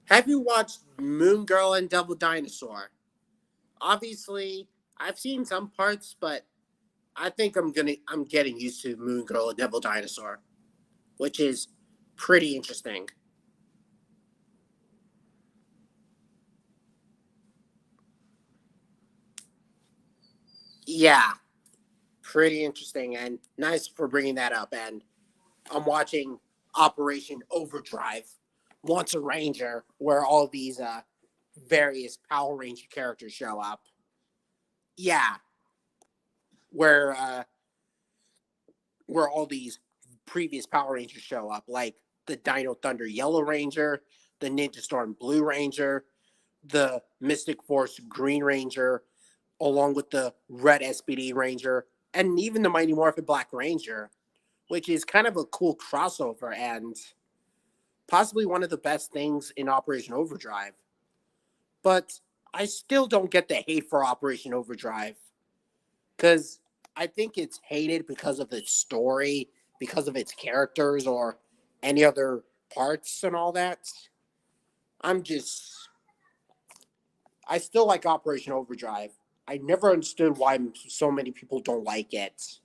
S1: Have you watched Moon Girl and Devil Dinosaur? Obviously, I've seen some parts, but I think I'm getting used to Moon Girl and Devil Dinosaur, which is pretty interesting. Yeah, pretty interesting and nice for bringing that up. And I'm watching Operation Overdrive, Once a Ranger, where all these various Power Ranger characters show up. Yeah, where uh, where all these previous Power Rangers show up, like the Dino Thunder Yellow Ranger, the Ninja Storm Blue Ranger, the Mystic Force Green Ranger, along with the Red SPD Ranger, and even the Mighty Morphin Black Ranger, which is kind of a cool crossover and possibly one of the best things in Operation Overdrive. But I still don't get the hate for Operation Overdrive because I think it's hated because of its story, because of its characters, or any other parts and all that. I'm just, I still like Operation Overdrive. I never understood why so many people don't like it.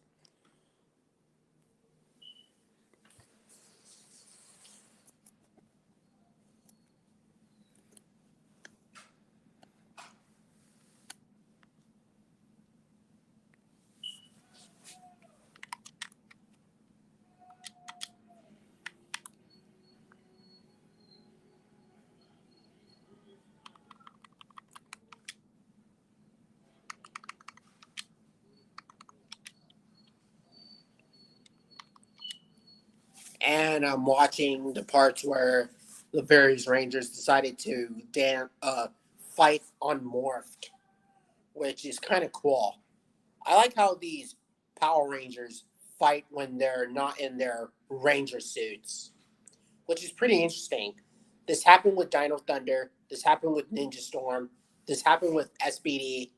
S1: And I'm watching the parts where the various Rangers decided to fight unmorphed, which is kind of cool. I like how these Power Rangers fight when they're not in their Ranger suits, which is pretty interesting. This happened with Dino Thunder. This happened with Ninja Storm. This happened with SPD.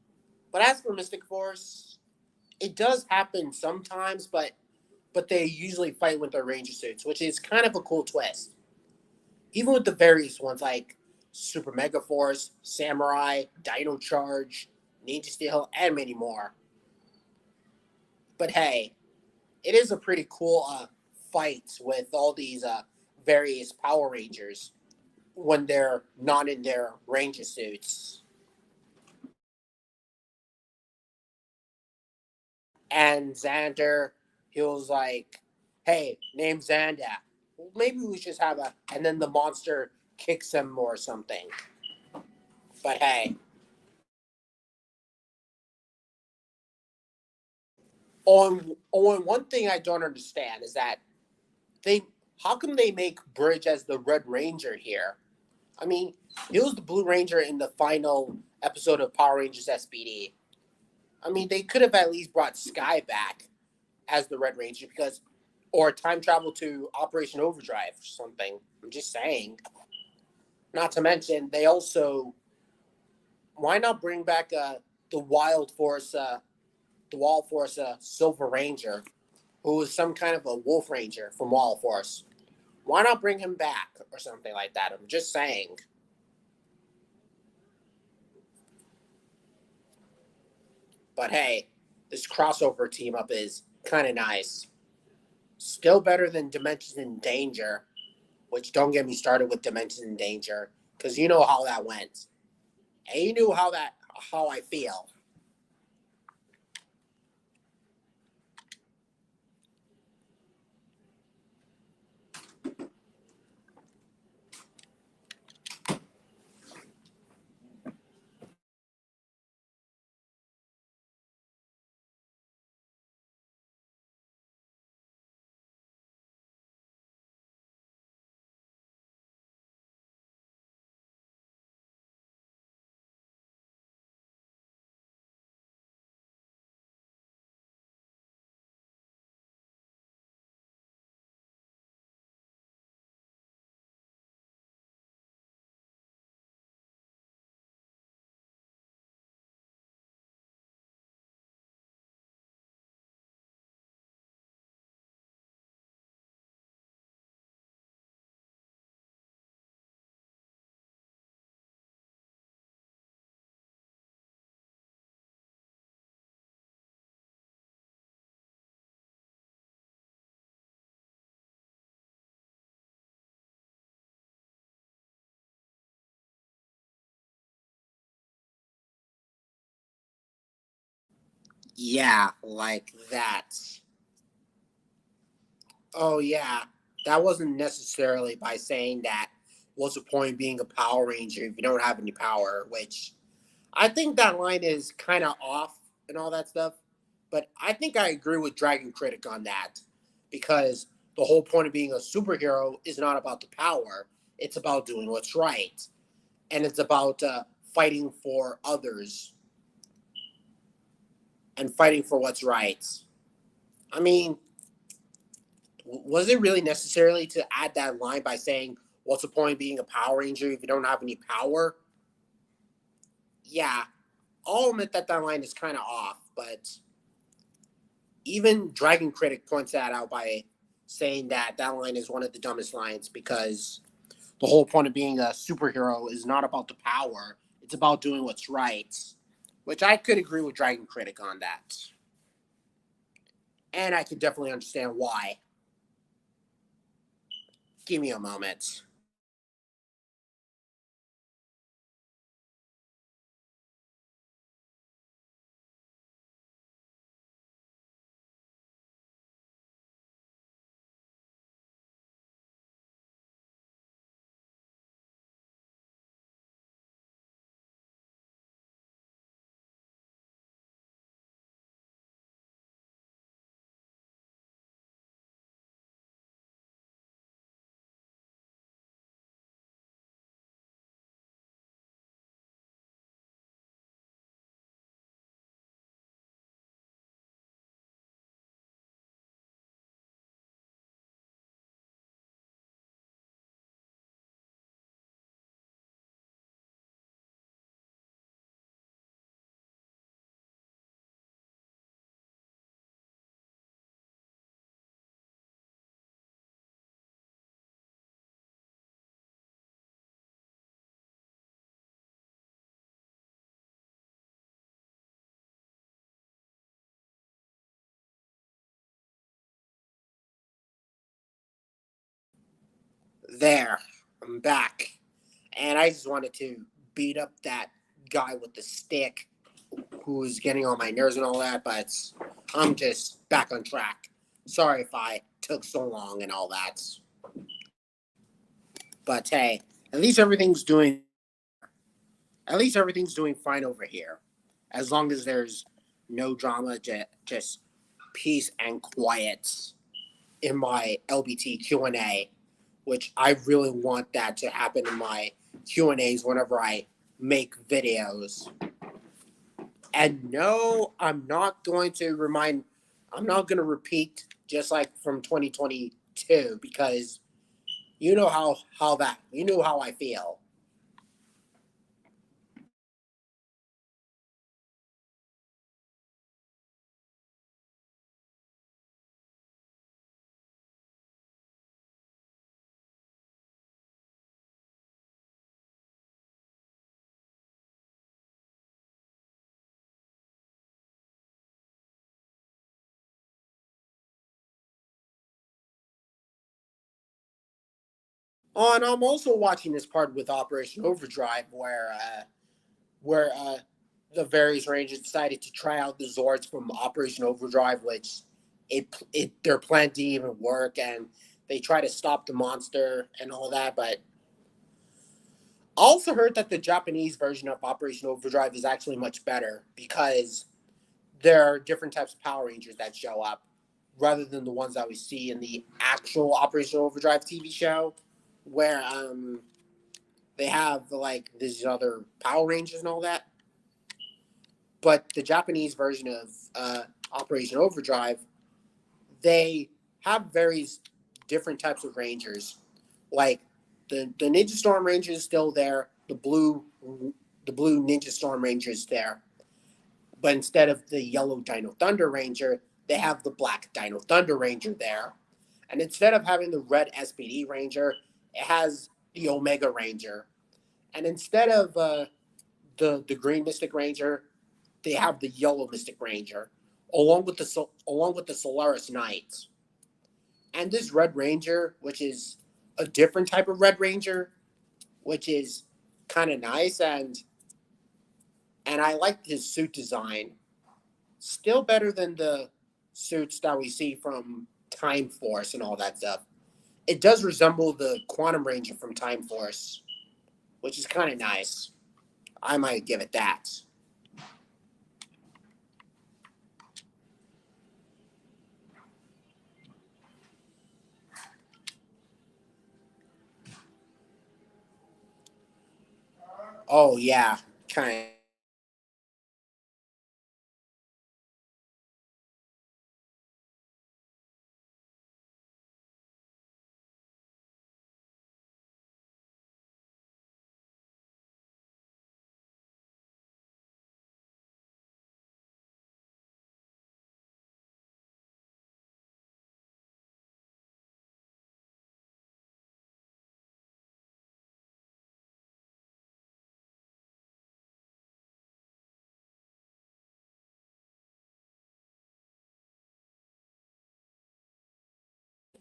S1: But as for Mystic Force, it does happen sometimes, but they usually fight with their Ranger suits, which is kind of a cool twist. Even with the various ones like Super Mega Force, Samurai, Dino Charge, Ninja Steel, and many more. But hey, it is a pretty cool fight with all these various Power Rangers when they're not in their Ranger suits. And Xander, he was like, "Hey, name Xander. Maybe we should have a." And then the monster kicks him or something. But hey, on one thing I don't understand is that they how come they make Bridge as the Red Ranger here? I mean, he was the Blue Ranger in the final episode of Power Rangers SPD. I mean, they could have at least brought Sky back as the Red Ranger because, or time travel to Operation Overdrive or something. I'm just saying. Not to mention, they also why not bring back the Wild Force, the Wild Force Silver Ranger, who was some kind of a Wolf Ranger from Wild Force. Why not bring him back or something like that? I'm just saying. But hey, this crossover team up is kind of nice. Still better than Dimensions in Danger, which don't get me started with Dimensions in Danger, because you know how that went. And you knew how I feel. Yeah, like that. Oh yeah, that wasn't necessarily by saying that. What's the point of being a Power Ranger if you don't have any power? Which I think that line is kind of off and all that stuff. But I think I agree with Dragon Critic on that because the whole point of being a superhero is not about the power; it's about doing what's right, and it's about fighting for others and fighting for what's right. I mean, was it really necessarily to add that line by saying, "What's the point of being a Power Ranger if you don't have any power?" Yeah, I'll admit that that line is kind of off, but even Dragon Critic points that out by saying that that line is one of the dumbest lines because the whole point of being a superhero is not about the power; it's about doing what's right. Which I could agree with Dragon Critic on that, and I could definitely understand why. Give me a moment. There, I'm back. And I just wanted to beat up that guy with the stick who was getting on my nerves and all that, but I'm just back on track. Sorry if I took so long and all that. But hey, at least everything's doing at least everything's doing fine over here. As long as there's no drama, just peace and quiet in my LBT Q&A, which I really want that to happen in my Q&As whenever I make videos. And no, I'm not going to repeat just like from 2022 because you know you know how I feel. Oh, and I'm also watching this part with Operation Overdrive where the various Rangers decided to try out the Zords from Operation Overdrive, which it their plan didn't even work, and they try to stop the monster and all that. But I also heard that the Japanese version of Operation Overdrive is actually much better because there are different types of Power Rangers that show up rather than the ones that we see in the actual Operation Overdrive TV show, where they have like these other Power Rangers and all that. But the Japanese version of Operation Overdrive, they have various different types of Rangers. Like the Ninja Storm Ranger is still there. The blue Ninja Storm Ranger is there. But instead of the yellow Dino Thunder Ranger, they have the black Dino Thunder Ranger there. And instead of having the red SPD Ranger, it has the Omega Ranger. And instead of the green Mystic Ranger, they have the yellow Mystic Ranger, along with the Solaris Knights. And this Red Ranger, which is a different type of Red Ranger, which is kind of nice, and I like his suit design. Still better than the suits that we see from Time Force and all that stuff. It does resemble the Quantum Ranger from Time Force, which is kind of nice. I might give it that. Oh yeah, kind of.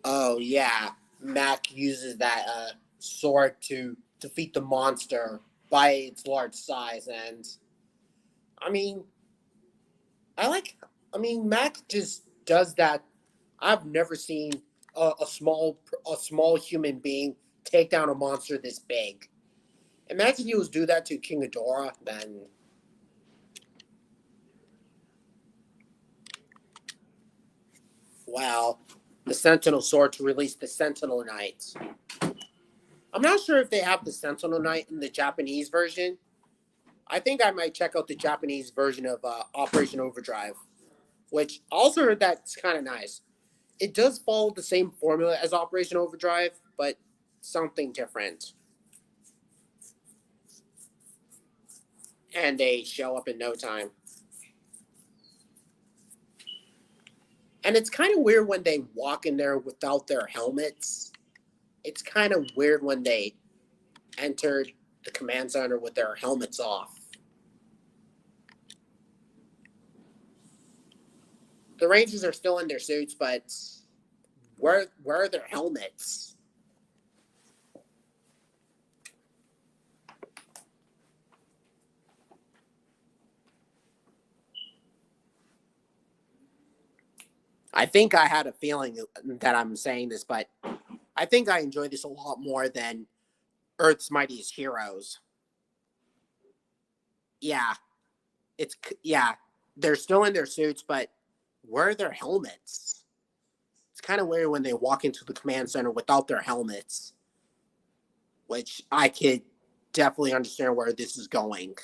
S1: Oh yeah, Mac uses that sword to defeat the monster by its large size, and I mean, I like. I mean, Mac just does that. I've never seen a small human being take down a monster this big. Imagine he was do that to King Ghidorah, then wow, the Sentinel sword to release the Sentinel Knights. I'm not sure if they have the Sentinel Knight in the Japanese version. I think I might check out the Japanese version of Operation Overdrive, which I also heard that's kind of nice. It does follow the same formula as Operation Overdrive, but something different. And they show up in no time. And it's kind of weird when they walk in there without their helmets. It's kind of weird when they entered the command center with their helmets off. The Rangers are still in their suits, but where are their helmets? I think I had a feeling that I'm saying this, but I think I enjoy this a lot more than Earth's Mightiest Heroes. Yeah, yeah, they're still in their suits, but where are their helmets? It's kind of weird when they walk into the command center without their helmets, which I could definitely understand where this is going.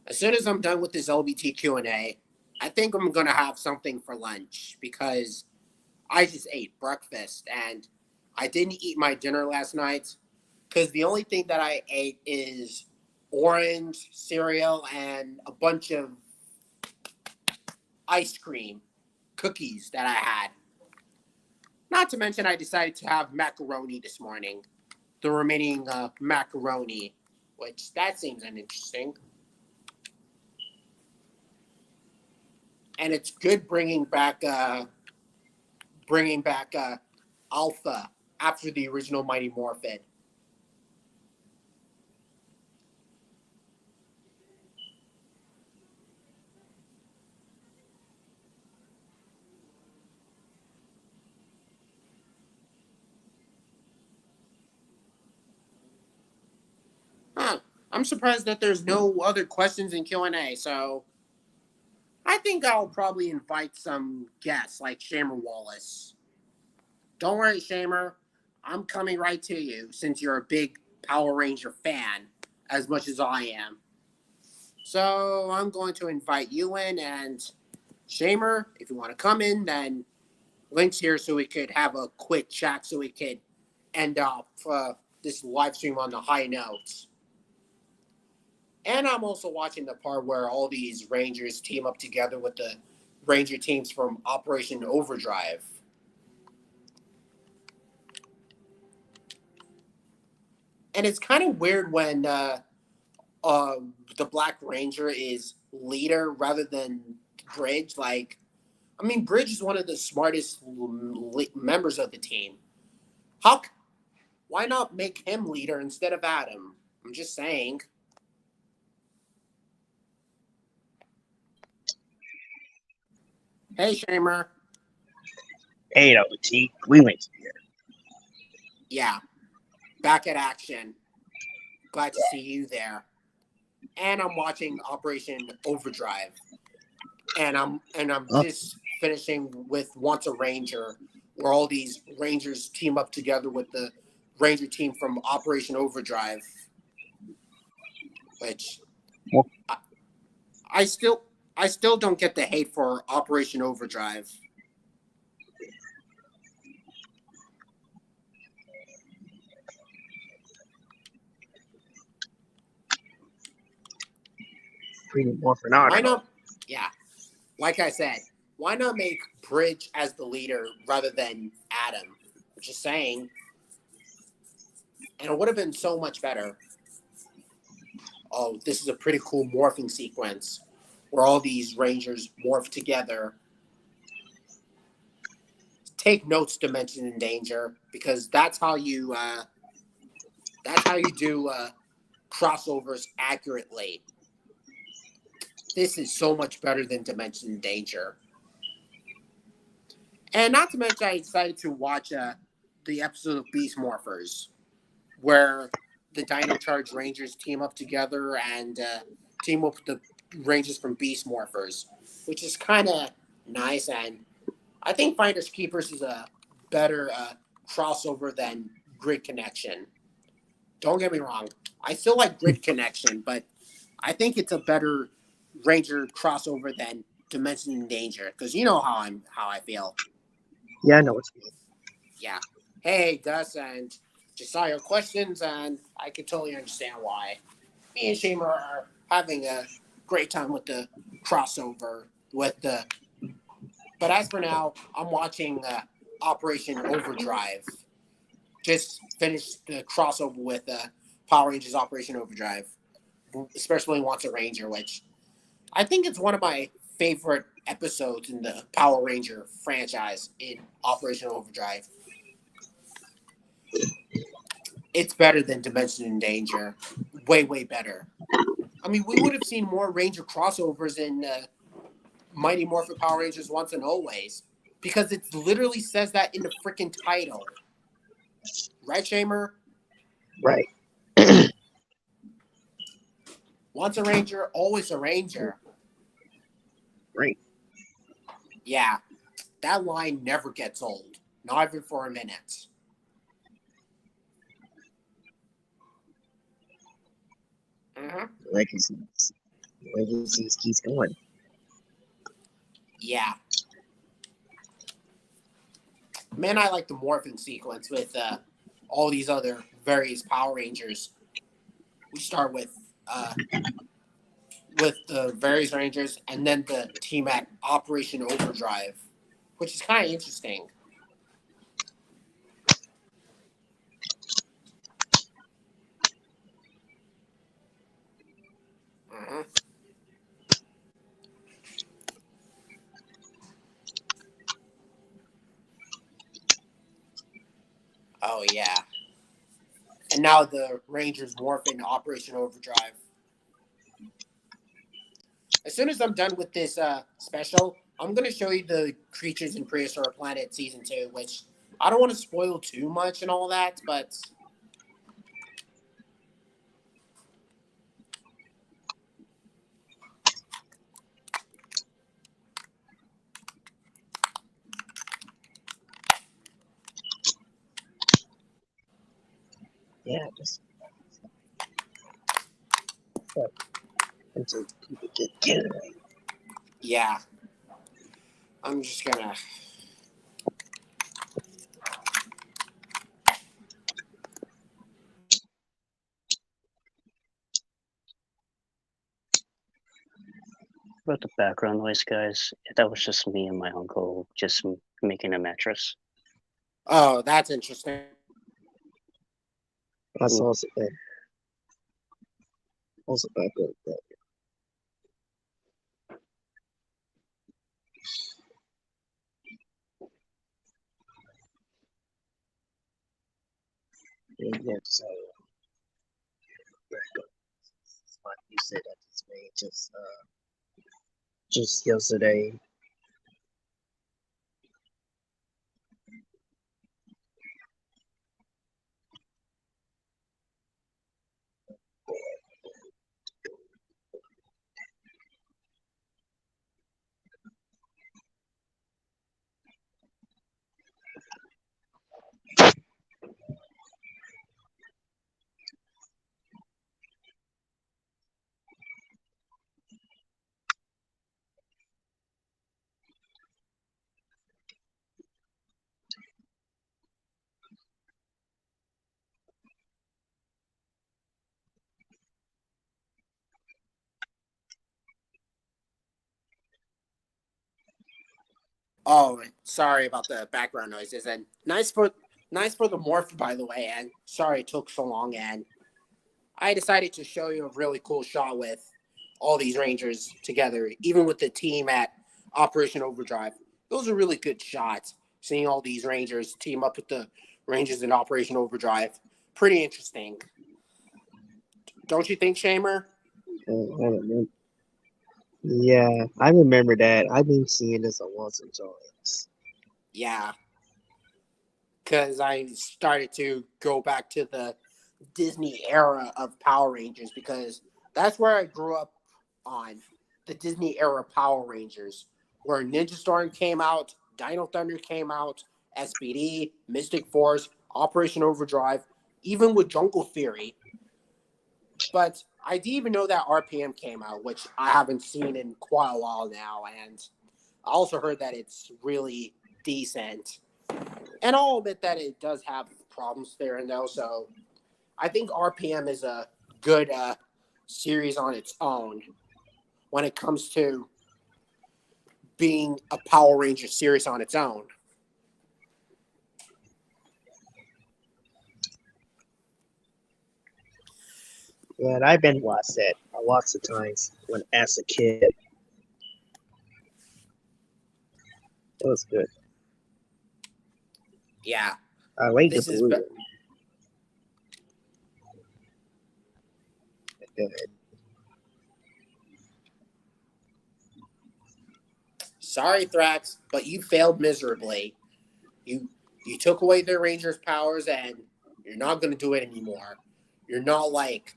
S1: As soon as I'm done with this LBT Q&A, I think I'm gonna have something for lunch because I just ate breakfast and I didn't eat my dinner last night because the only thing that I ate is orange cereal and a bunch of ice cream cookies that I had. Not to mention, I decided to have macaroni this morning. The remaining macaroni, which that seems interesting. And it's good bringing back Alpha after the original Mighty Morphin. Huh. I'm surprised that there's no other questions in Q&A, so I think I'll probably invite some guests like Shamer Wallace. Don't worry, Shamer. I'm coming right to you since you're a big Power Ranger fan as much as I am. So I'm going to invite you in, and Shamer, if you want to come in, then links here so we could have a quick chat so we could end off this live stream on the high notes. And I'm also watching the part where all these Rangers team up together with the Ranger teams from Operation Overdrive. And it's kind of weird when uh, the Black Ranger is leader rather than Bridge. Like, I mean, Bridge is one of the smartest members of the team. How? Why not make him leader instead of Adam? I'm just saying. Hey, Shamer.
S2: Hey, LBT, we went here.
S1: Yeah, back at action. Glad to see you there. And I'm watching Operation Overdrive. And I'm
S2: Oh,
S1: just finishing with Once a Ranger, where all these Rangers team up together with the Ranger team from Operation Overdrive, which
S2: well,
S1: I, I still I still don't get the hate for Operation Overdrive.
S2: pretty more for now. I
S1: Why
S2: don't know.
S1: not? Yeah, like I said, why not make Bridge as the leader rather than Adam? Just saying, and it would have been so much better. Oh, this is a pretty cool morphing sequence where all these Rangers morph together. Take notes, Dimension in Danger, because that's how you do crossovers accurately. This is so much better than Dimension in Danger. And not to mention, I decided to watch the episode of Beast Morphers, where the Dino Charge Rangers team up together and team up with the Rangers from Beast Morphers, which is kind of nice. And I think Finders Keepers is a better crossover than Grid Connection. Don't get me wrong. I still like Grid Connection, but I think it's a better Ranger crossover than Dimension in Danger, because you know how I feel.
S2: Yeah, I know what's good.
S1: Yeah. Hey, Gus, and just saw your questions, and I can totally understand why. Me and Shamer are having a great time with the crossover with the. But as for now, I'm watching Operation Overdrive. Just finished the crossover with Power Rangers Operation Overdrive, especially Once a Ranger, which I think it's one of my favorite episodes in the Power Ranger franchise in Operation Overdrive. It's better than Dimension in Danger. Way, way better. I mean, we would have seen more Ranger crossovers in Mighty Morphin Power Rangers Once and Always, because it literally says that in the freaking title. Right, Shamer?
S2: Right.
S1: Once a Ranger, always a Ranger.
S2: Right.
S1: Yeah, that line never gets old. Not even for a minute. Mm-hmm.
S2: Legacy keeps going.
S1: Yeah. Man, I like the morphing sequence with all these other various Power Rangers. We start with the various Rangers and then the team at Operation Overdrive, which is kind of interesting. Mm-hmm. Oh, yeah. And now the Rangers morph into Operation Overdrive. As soon as I'm done with this special, I'm going to show you the Creatures in Prehistoric Planet Season 2, which I don't want to spoil too much and all that, but
S2: Yeah, just until people get it.
S1: yeah. I'm just going to.
S3: About the background noise, guys. That was just me and my uncle just making a mattress.
S1: Oh, that's interesting.
S4: That's also bad. Also bad. But yeah, so back up. Like you said, I just made just yesterday.
S1: Oh, sorry about the background noises. And nice for the morph, by the way. And sorry it took so long. And I decided to show you a really cool shot with all these Rangers together, even with the team at Operation Overdrive. Those are really good shots. Seeing all these Rangers team up with the Rangers in Operation Overdrive, pretty interesting. Don't you think, Shamer?
S4: I remember. Yeah, I remember that. I've been seeing this a once or twice.
S1: Yeah, because I started to go back to the Disney era of Power Rangers because that's where I grew up on the Disney era Power Rangers, where Ninja Storm came out, Dino Thunder came out, SPD, Mystic Force, Operation Overdrive, even with Jungle Fury. But I didn't even know that RPM came out, which I haven't seen in quite a while now, and I also heard that it's really decent. And I'll admit that it does have problems there and though, so I think RPM is a good series on its own when it comes to being a Power Ranger series on its own.
S4: Yeah, and I've been watched that lots of times when as a kid. It was good.
S1: Yeah,
S4: I like the
S1: this is
S4: blue one. Good.
S1: sorry, Thrax, but you failed miserably. You you took away their Rangers' powers, and you're not going to do it anymore. You're not like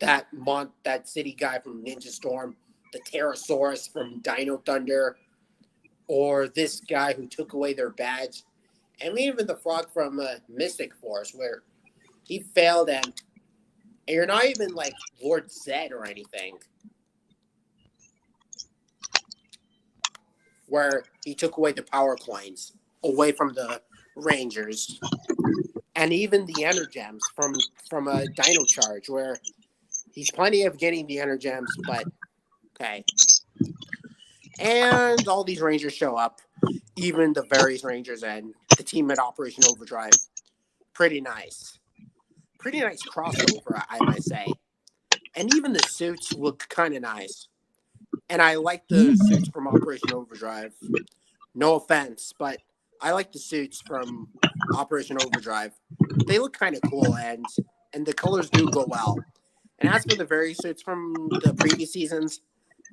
S1: that city guy from Ninja Storm, the Pterosaurus from Dino Thunder, or this guy who took away their badge, and even the frog from Mystic Force, where he failed, and you're not even like Lord Zed or anything, where he took away the power coins away from the Rangers, and even the Energems from a Dino Charge, where he's plenty of getting the Energems, but okay. And all these Rangers show up, even the various Rangers and the team at Operation Overdrive. Pretty nice. Pretty nice crossover, I might say. And even the suits look kind of nice. And I like the suits from Operation Overdrive. No offense, but I like the suits from Operation Overdrive. They look kind of cool, and the colors do go well. And as for the various suits from the previous seasons,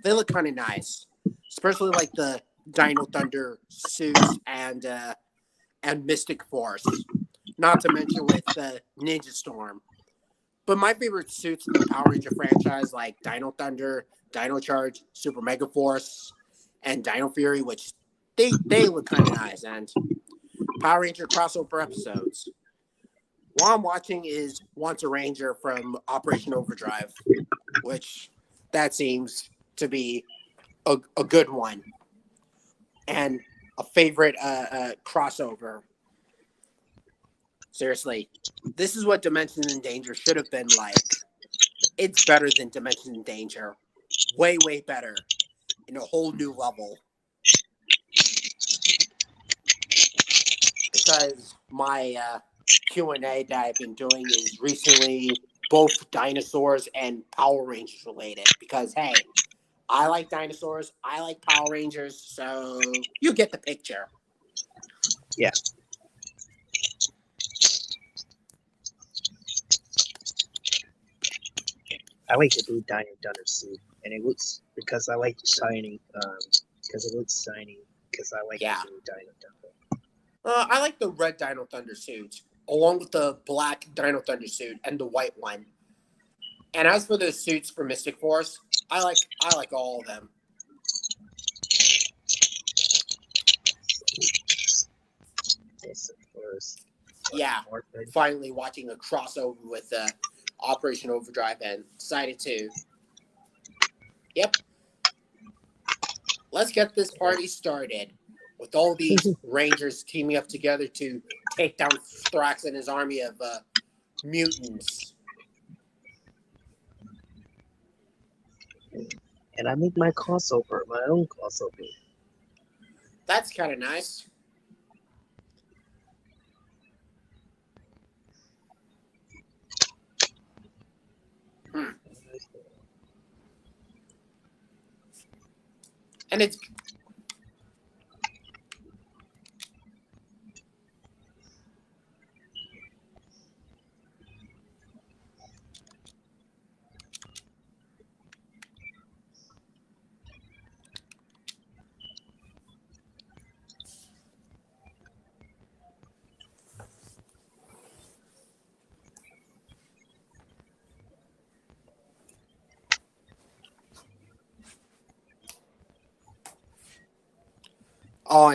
S1: they look kind of nice, especially like the Dino Thunder suits and Mystic Force. Not to mention with Ninja Storm. But my favorite suits in the Power Ranger franchise, like Dino Thunder, Dino Charge, Super Mega Force, and Dino Fury, which they look kind of nice, and Power Ranger crossover episodes. What I'm watching is Once a Ranger from Operation Overdrive, which that seems to be a good one and a favorite crossover. Seriously, this is what Dimensions in Danger should have been like. It's better than Dimensions in Danger. Way, way better. In a whole new level. Because Q&A that I've been doing is recently both dinosaurs and Power Rangers related because, hey, I like dinosaurs, I like Power Rangers, so you get the picture.
S4: Yeah. I like the blue Dino Thunder suit, and it looks because I like the shiny. Because it looks shiny. Because I like
S1: Yeah.
S4: the blue Dino Thunder.
S1: I like the red Dino Thunder suit, along with the black Dino Thunder suit and the white one. And as for the suits for Mystic Force, I like all of them.
S4: Yes, of course.
S1: Yeah,
S4: Orphan.
S1: finally watching a crossover with Operation Overdrive and decided to. Yep, let's get this party started with all these Rangers teaming up together to take down Thrax and his army of mutants.
S4: And I make my crossover, my own crossover.
S1: That's kind of nice. And it's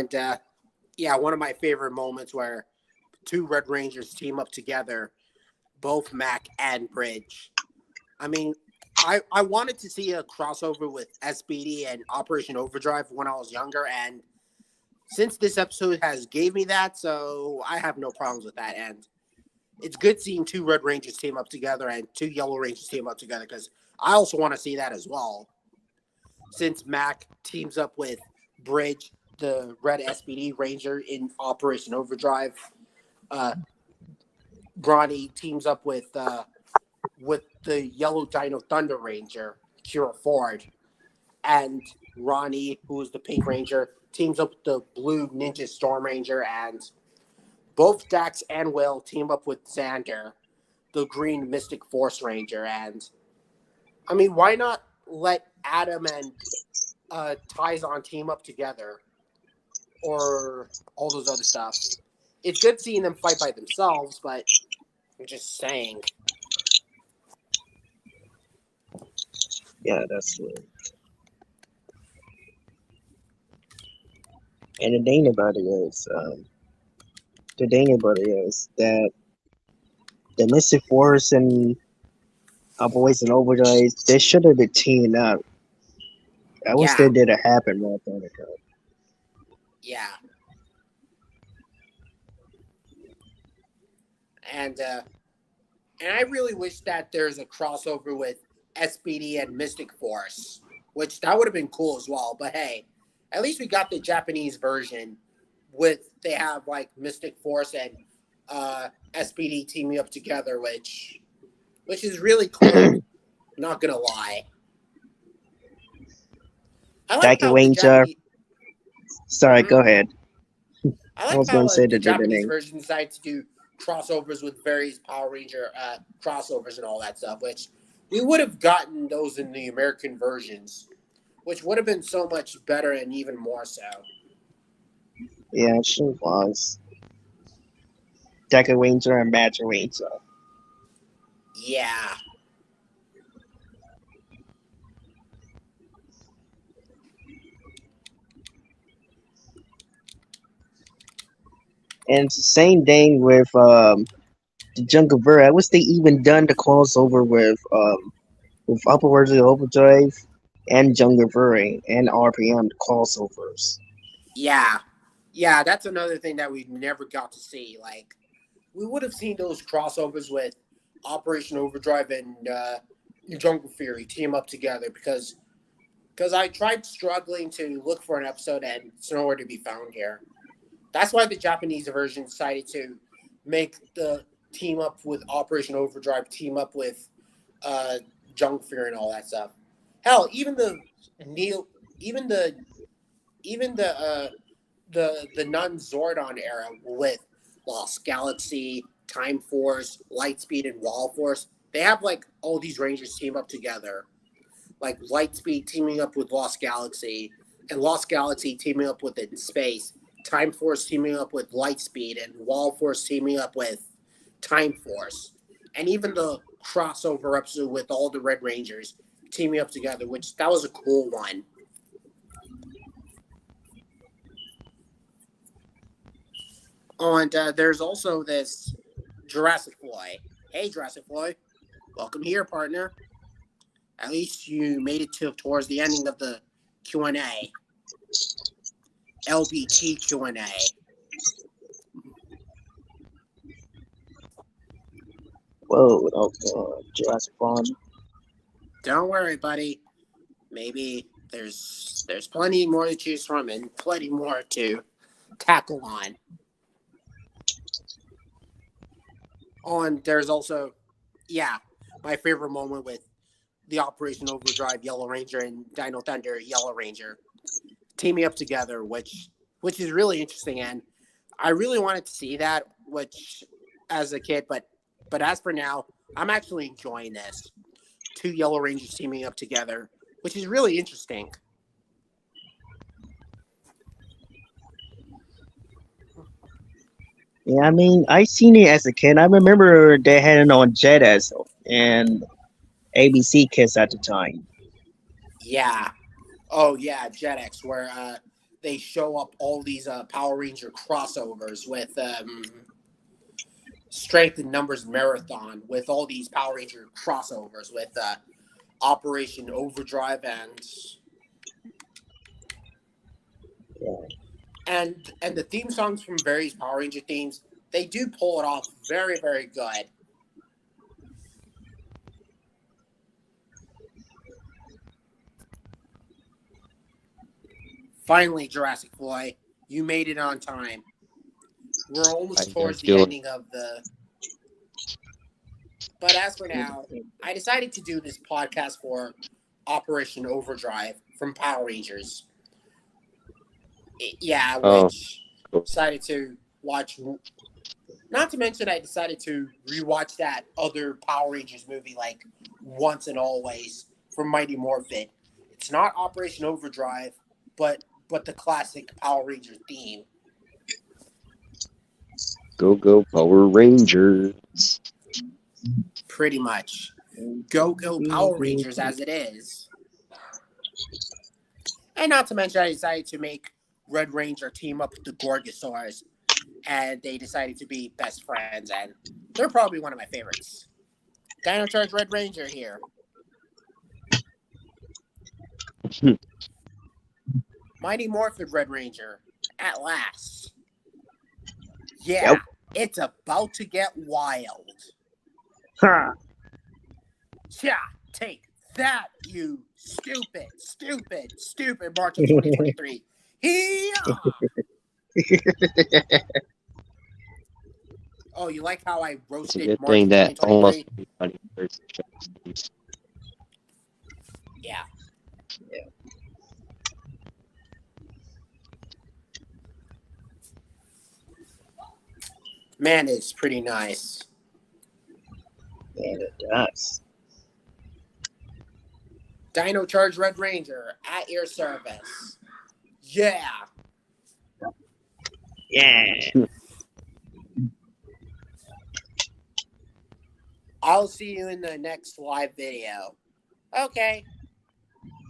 S1: and yeah, one of my favorite moments where two Red Rangers team up together, both Mac and Bridge. I mean, I wanted to see a crossover with SBD and Operation Overdrive when I was younger, and since this episode has gave me that, so I have no problems with that. And it's good seeing two Red Rangers team up together and two Yellow Rangers team up together because I also want to see that as well. Since Mac teams up with Bridge, the Red SBD Ranger in Operation Overdrive, uh, Bronny teams up with the Yellow Dino Thunder Ranger, Kira Ford, and Ronnie, who is the Pink Ranger, teams up with the Blue Ninja Storm Ranger, and both Dax and Will team up with Xander, the Green Mystic Force Ranger. And I mean, why not let Adam and Tyzon team up together, or all those other stuff? It's good seeing them fight by themselves, but I'm just saying.
S4: Yeah, that's true. And the thing about it is that the Mystic Force and Operation Overdrive, they should have been teamed up. I wish
S1: Yeah,
S4: they did it happen more time ago.
S1: yeah. And I really wish that there's a crossover with SBD and Mystic Force, which that would have been cool as well. But hey, at least we got the Japanese version with they have like Mystic Force and SBD teaming up together, which is really cool. Not gonna lie. I like
S4: Tiger
S1: how the
S4: Ranger.
S1: Japanese.
S4: Sorry,
S1: Mhm.
S4: go ahead.
S1: I
S4: I
S1: like
S4: was
S1: how
S4: gonna say
S1: the
S4: the
S1: Japanese
S4: name.
S1: version decided to do crossovers with various Power Ranger crossovers and all that stuff, which we would have gotten those in the American versions, which would have been so much better and even more so.
S4: Yeah, it sure was. Tiger Ranger and Magic Ranger.
S1: Yeah.
S4: And it's the same thing with the Jungle Bird. I wish they even done the crossover with Upperwords of Overdrive and Jungle Bird and RPM crossovers.
S1: Yeah. Yeah, that's another thing that we never got to see. Like, we would have seen those crossovers with Operation Overdrive and Jungle Fury team up together because I tried struggling to look for an episode and it's nowhere to be found here. That's why the Japanese version decided to make the team up with Operation Overdrive, team up with Junk Fear and all that stuff. Hell, even the even the the non-Zordon era with Lost Galaxy, Time Force, Lightspeed, and Wall Force. They have like all these Rangers team up together, like Lightspeed teaming up with Lost Galaxy, and Lost Galaxy teaming up with it in space. Time Force teaming up with Lightspeed, and Wall Force teaming up with Time Force, and even the crossover episode with all the Red Rangers teaming up together, which that was a cool one. And there's also this Jurassic Floyd. Hey, Jurassic Floyd, welcome here, partner. At least you made it towards the ending of the Q&A. LBT Q&A.
S4: Whoa, Jurassic Farm.
S1: Don't worry, buddy. Maybe there's plenty more to choose from and plenty more to tackle on. Oh, and there's also, my favorite moment with the Operation Overdrive Yellow Ranger and Dino Thunder Yellow Ranger teaming up together, which is really interesting, and I really wanted to see that, which as a kid, but as for now, I'm actually enjoying this. Two Yellow Rangers teaming up together, which is really interesting.
S4: Yeah, I mean, I seen it as a kid. I remember they had it on Jetix and ABC Kids at the time.
S1: Yeah. Oh, yeah, Jetix, where they show up all these Power Ranger crossovers with Strength in Numbers Marathon, with all these Power Ranger crossovers with Operation Overdrive and the theme songs from various Power Ranger themes, they do pull it off very, very good. Finally, Jurassic Floyd, you made it on time. We're almost towards the ending of the... But as for now, I decided to do this podcast for Operation Overdrive from Power Rangers. Which decided to watch. Not to mention, I decided to rewatch that other Power Rangers movie like once and always from Mighty Morphin. It's not Operation Overdrive, but the classic Power Ranger theme.
S2: Go Power Rangers.
S1: Pretty much. Go Power Rangers as it is. And not to mention, I decided to make Red Ranger team up with the Gorgosaurs, and they decided to be best friends, and they're probably one of my favorites. Dino Charge Red Ranger here. Mighty Morphin Red Ranger, at last. Yeah,
S4: Yep.
S1: It's about to get wild.
S4: Huh.
S1: Yeah, take that, you stupid March of 2023. Oh, you like how I
S2: It's a
S1: roasted
S2: good
S1: March
S2: thing
S1: of
S2: that almost
S1: 2023? Yeah. Man, it's pretty nice.
S4: And it does.
S1: Dino Charge Red Ranger at your service. Yeah.
S4: Yeah.
S1: I'll see you in the next live video. Okay.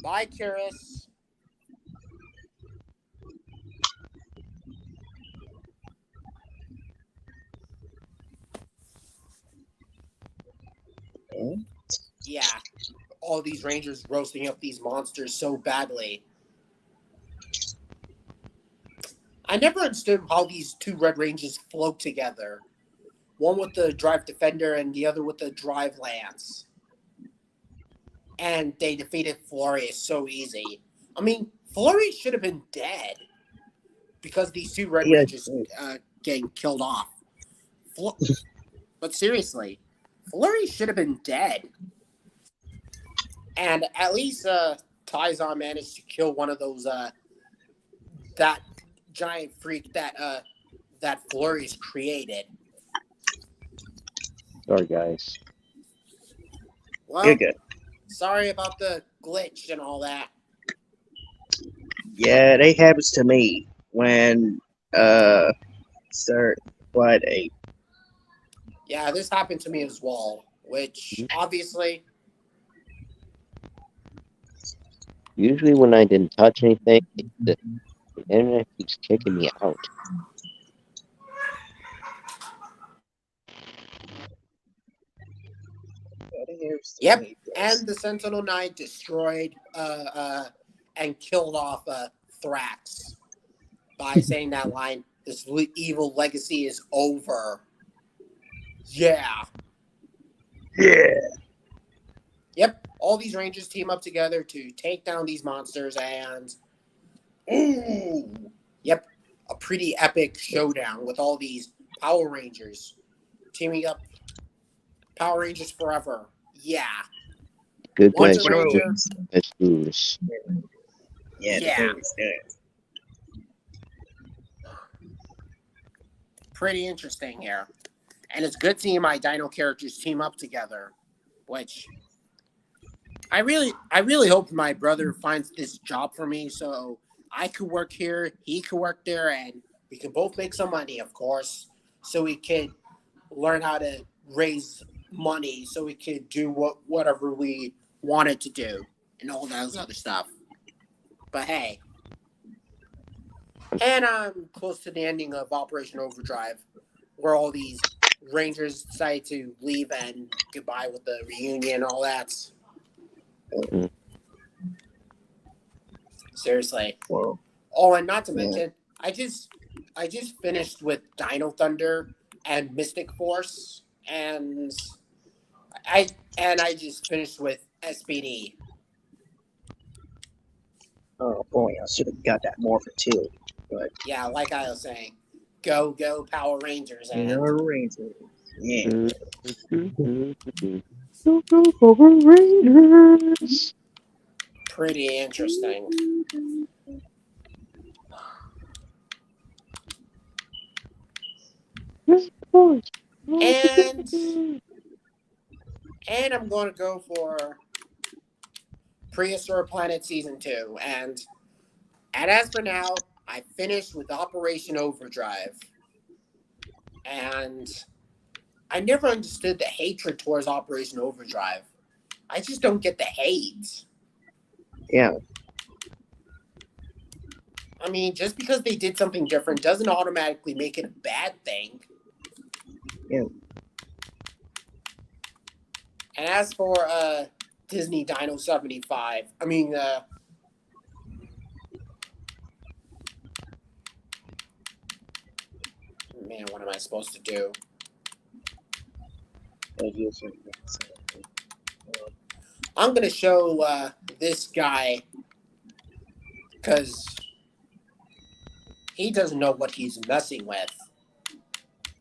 S1: Bye, Curious. Yeah. All these Rangers roasting up these monsters so badly. I never understood how these two Red Rangers float together. One with the Drive Defender and the other with the Drive Lance. And they defeated Florius so easy. I mean, Florius should have been dead because these two Red Rangers getting killed off. But seriously, Flurry should have been dead. And at least Tyzon managed to kill one of those that giant freak that Flurry's created.
S5: Sorry, guys.
S1: Well,
S4: Good, good.
S1: sorry about the glitch and all that.
S4: Yeah, they happens to me when sir what a
S1: Yeah, this happened to me as well, which obviously,
S5: Usually, when I didn't touch anything, the internet keeps kicking me out.
S1: yep, and the Sentinel Knight destroyed and killed off Thrax by saying that line, this evil legacy is over. Yeah.
S4: Yeah.
S1: Yep, all these Rangers team up together to take down these monsters and ooh, yep, a pretty epic showdown with all these Power Rangers teaming up. Power Rangers forever. Yeah.
S5: Good
S1: Wonder
S5: guys
S1: Ranger.
S5: Let's lose.
S4: Yeah,
S1: Yeah.
S4: the was good.
S1: Pretty interesting here. And it's good seeing my Dino characters team up together, which I really hope my brother finds this job for me so I could work here, he could work there, and we can both make some money, of course, so we could learn how to raise money so we could do whatever we wanted to do and all that other stuff. But hey. And I'm close to the ending of Operation Overdrive, where all these Rangers decide to leave and goodbye with the reunion and all that.
S5: Mm.
S1: Seriously.
S4: Well,
S1: Oh, and not to
S4: Yeah.
S1: mention, I just finished with Dino Thunder and Mystic Force, and I just finished with SPD.
S4: oh boy, I should have got that Morphin too. But
S1: Yeah, like I was saying, go Power Rangers, and
S4: Rangers. Yeah.
S5: Go, go, Power Rangers!
S1: pretty interesting.
S5: Yes, boys.
S1: And I'm going to go for Prehistoric Planet Season 2. And as for now, I finished with Operation Overdrive. And I never understood the hatred towards Operation Overdrive. I just don't get the hate.
S4: Yeah.
S1: I mean, just because they did something different doesn't automatically make it a bad thing.
S4: Yeah.
S1: And as for Disney Dino 75, I mean, man, what am I supposed to do? I'm going to show this guy because he doesn't know what he's messing with.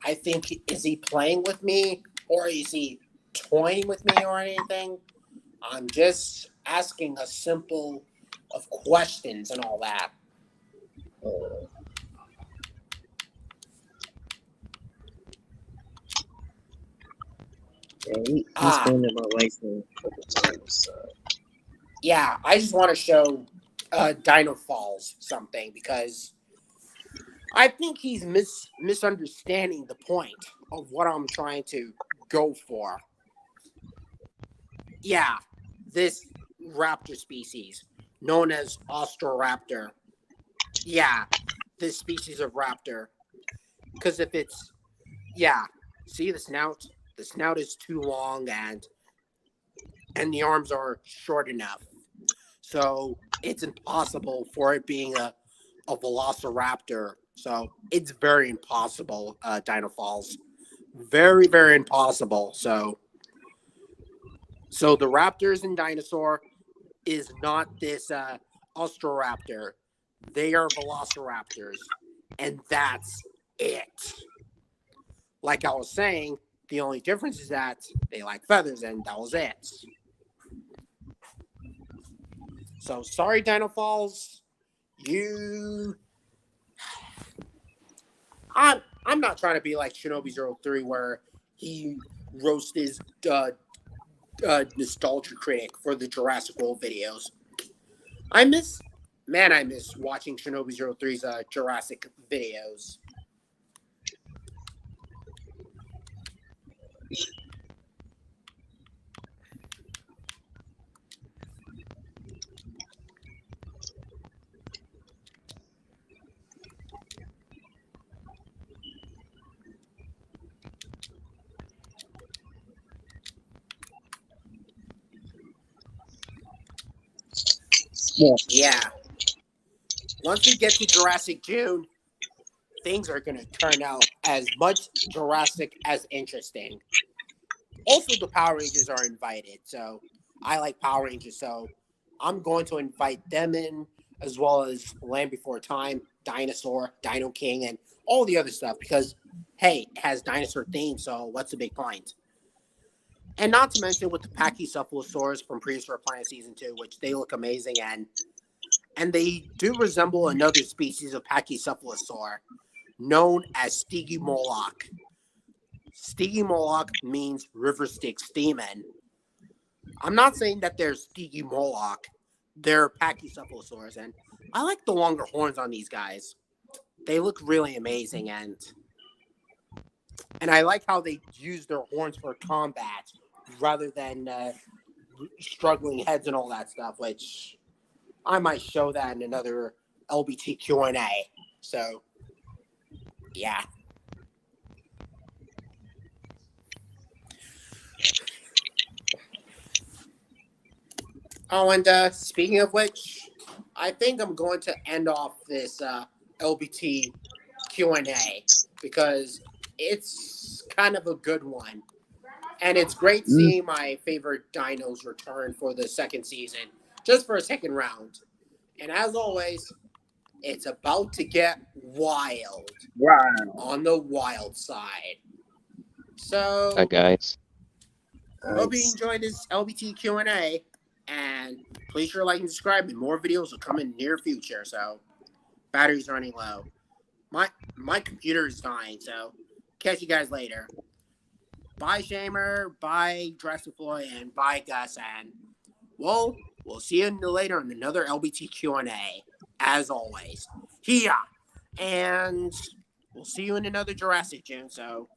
S1: I think, is he playing with me or is he toying with me or anything? I'm just asking a simple of questions and all that.
S4: Yeah, he's been in my life a couple times. So.
S1: Yeah, I just want to show Dino Falls something because I think he's misunderstanding the point of what I'm trying to go for. Yeah, this raptor species known as Austroraptor. Yeah, this species of raptor. Because if it's, yeah, see the snout? The snout is too long and the arms are short enough. So it's impossible for it being a velociraptor. So it's very impossible, Dino Falls. Very, very impossible. So the raptors in Dinosaur is not this Austroraptor. They are velociraptors. And that's it. like I was saying, the only difference is that they like feathers, and that was it. So sorry, Dino Falls. I'm not trying to be like Shinobi 03 where he roasts his nostalgia critic for the Jurassic World videos. I miss watching Shinobi 03's Jurassic videos. Yeah. Once we get to Jurassic June, things are going to turn out as much Jurassic as interesting. Also, the Power Rangers are invited, so I like Power Rangers, so I'm going to invite them in, as well as Land Before Time, Dinosaur, Dino King, and all the other stuff, because, hey, it has dinosaur themes, so what's the big point? And not to mention with the Pachycephalosaurs from Prehistoric Planet Season 2, which they look amazing, and they do resemble another species of Pachycephalosaur known as Stygimoloch. Stygimoloch means river Styx demon. I'm not saying that they're Stygimoloch. They're Pachycephalosaurs, and I like the longer horns on these guys. They look really amazing, and I like how they use their horns for combat rather than struggling heads and all that stuff, which I might show that in another LBT Q&A. So, yeah. Oh, and speaking of which, I think I'm going to end off this LBT Q&A because it's kind of a good one. And it's great seeing my favorite dinos return for the second season, just for a second round. And as always, it's about to get wild.
S2: Wow.
S1: On the wild side. So,
S5: Hi, guys.
S1: hope you enjoyed this LBT Q&A. And please sure like and subscribe, and more videos will come in the near future. So, battery's running low. My computer is dying, so catch you guys later. Bye, Shamer. Bye, Jurassic Floyd, and bye, Gus. And we'll see you later in another LBT Q&A, as always. Here, and we'll see you in another Jurassic June. So,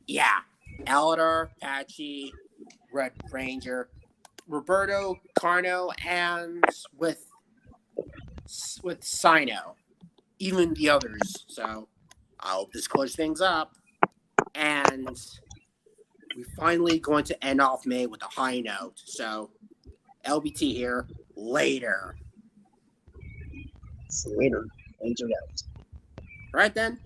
S1: yeah, Eldar, Patchy, Red Ranger, Roberto, Carno, and with Sino, even the others. So, I hope this clears things up. And we're finally going to end off May with a high note. So, LBT here. Later.
S4: See you later. Angel out.
S1: Right then.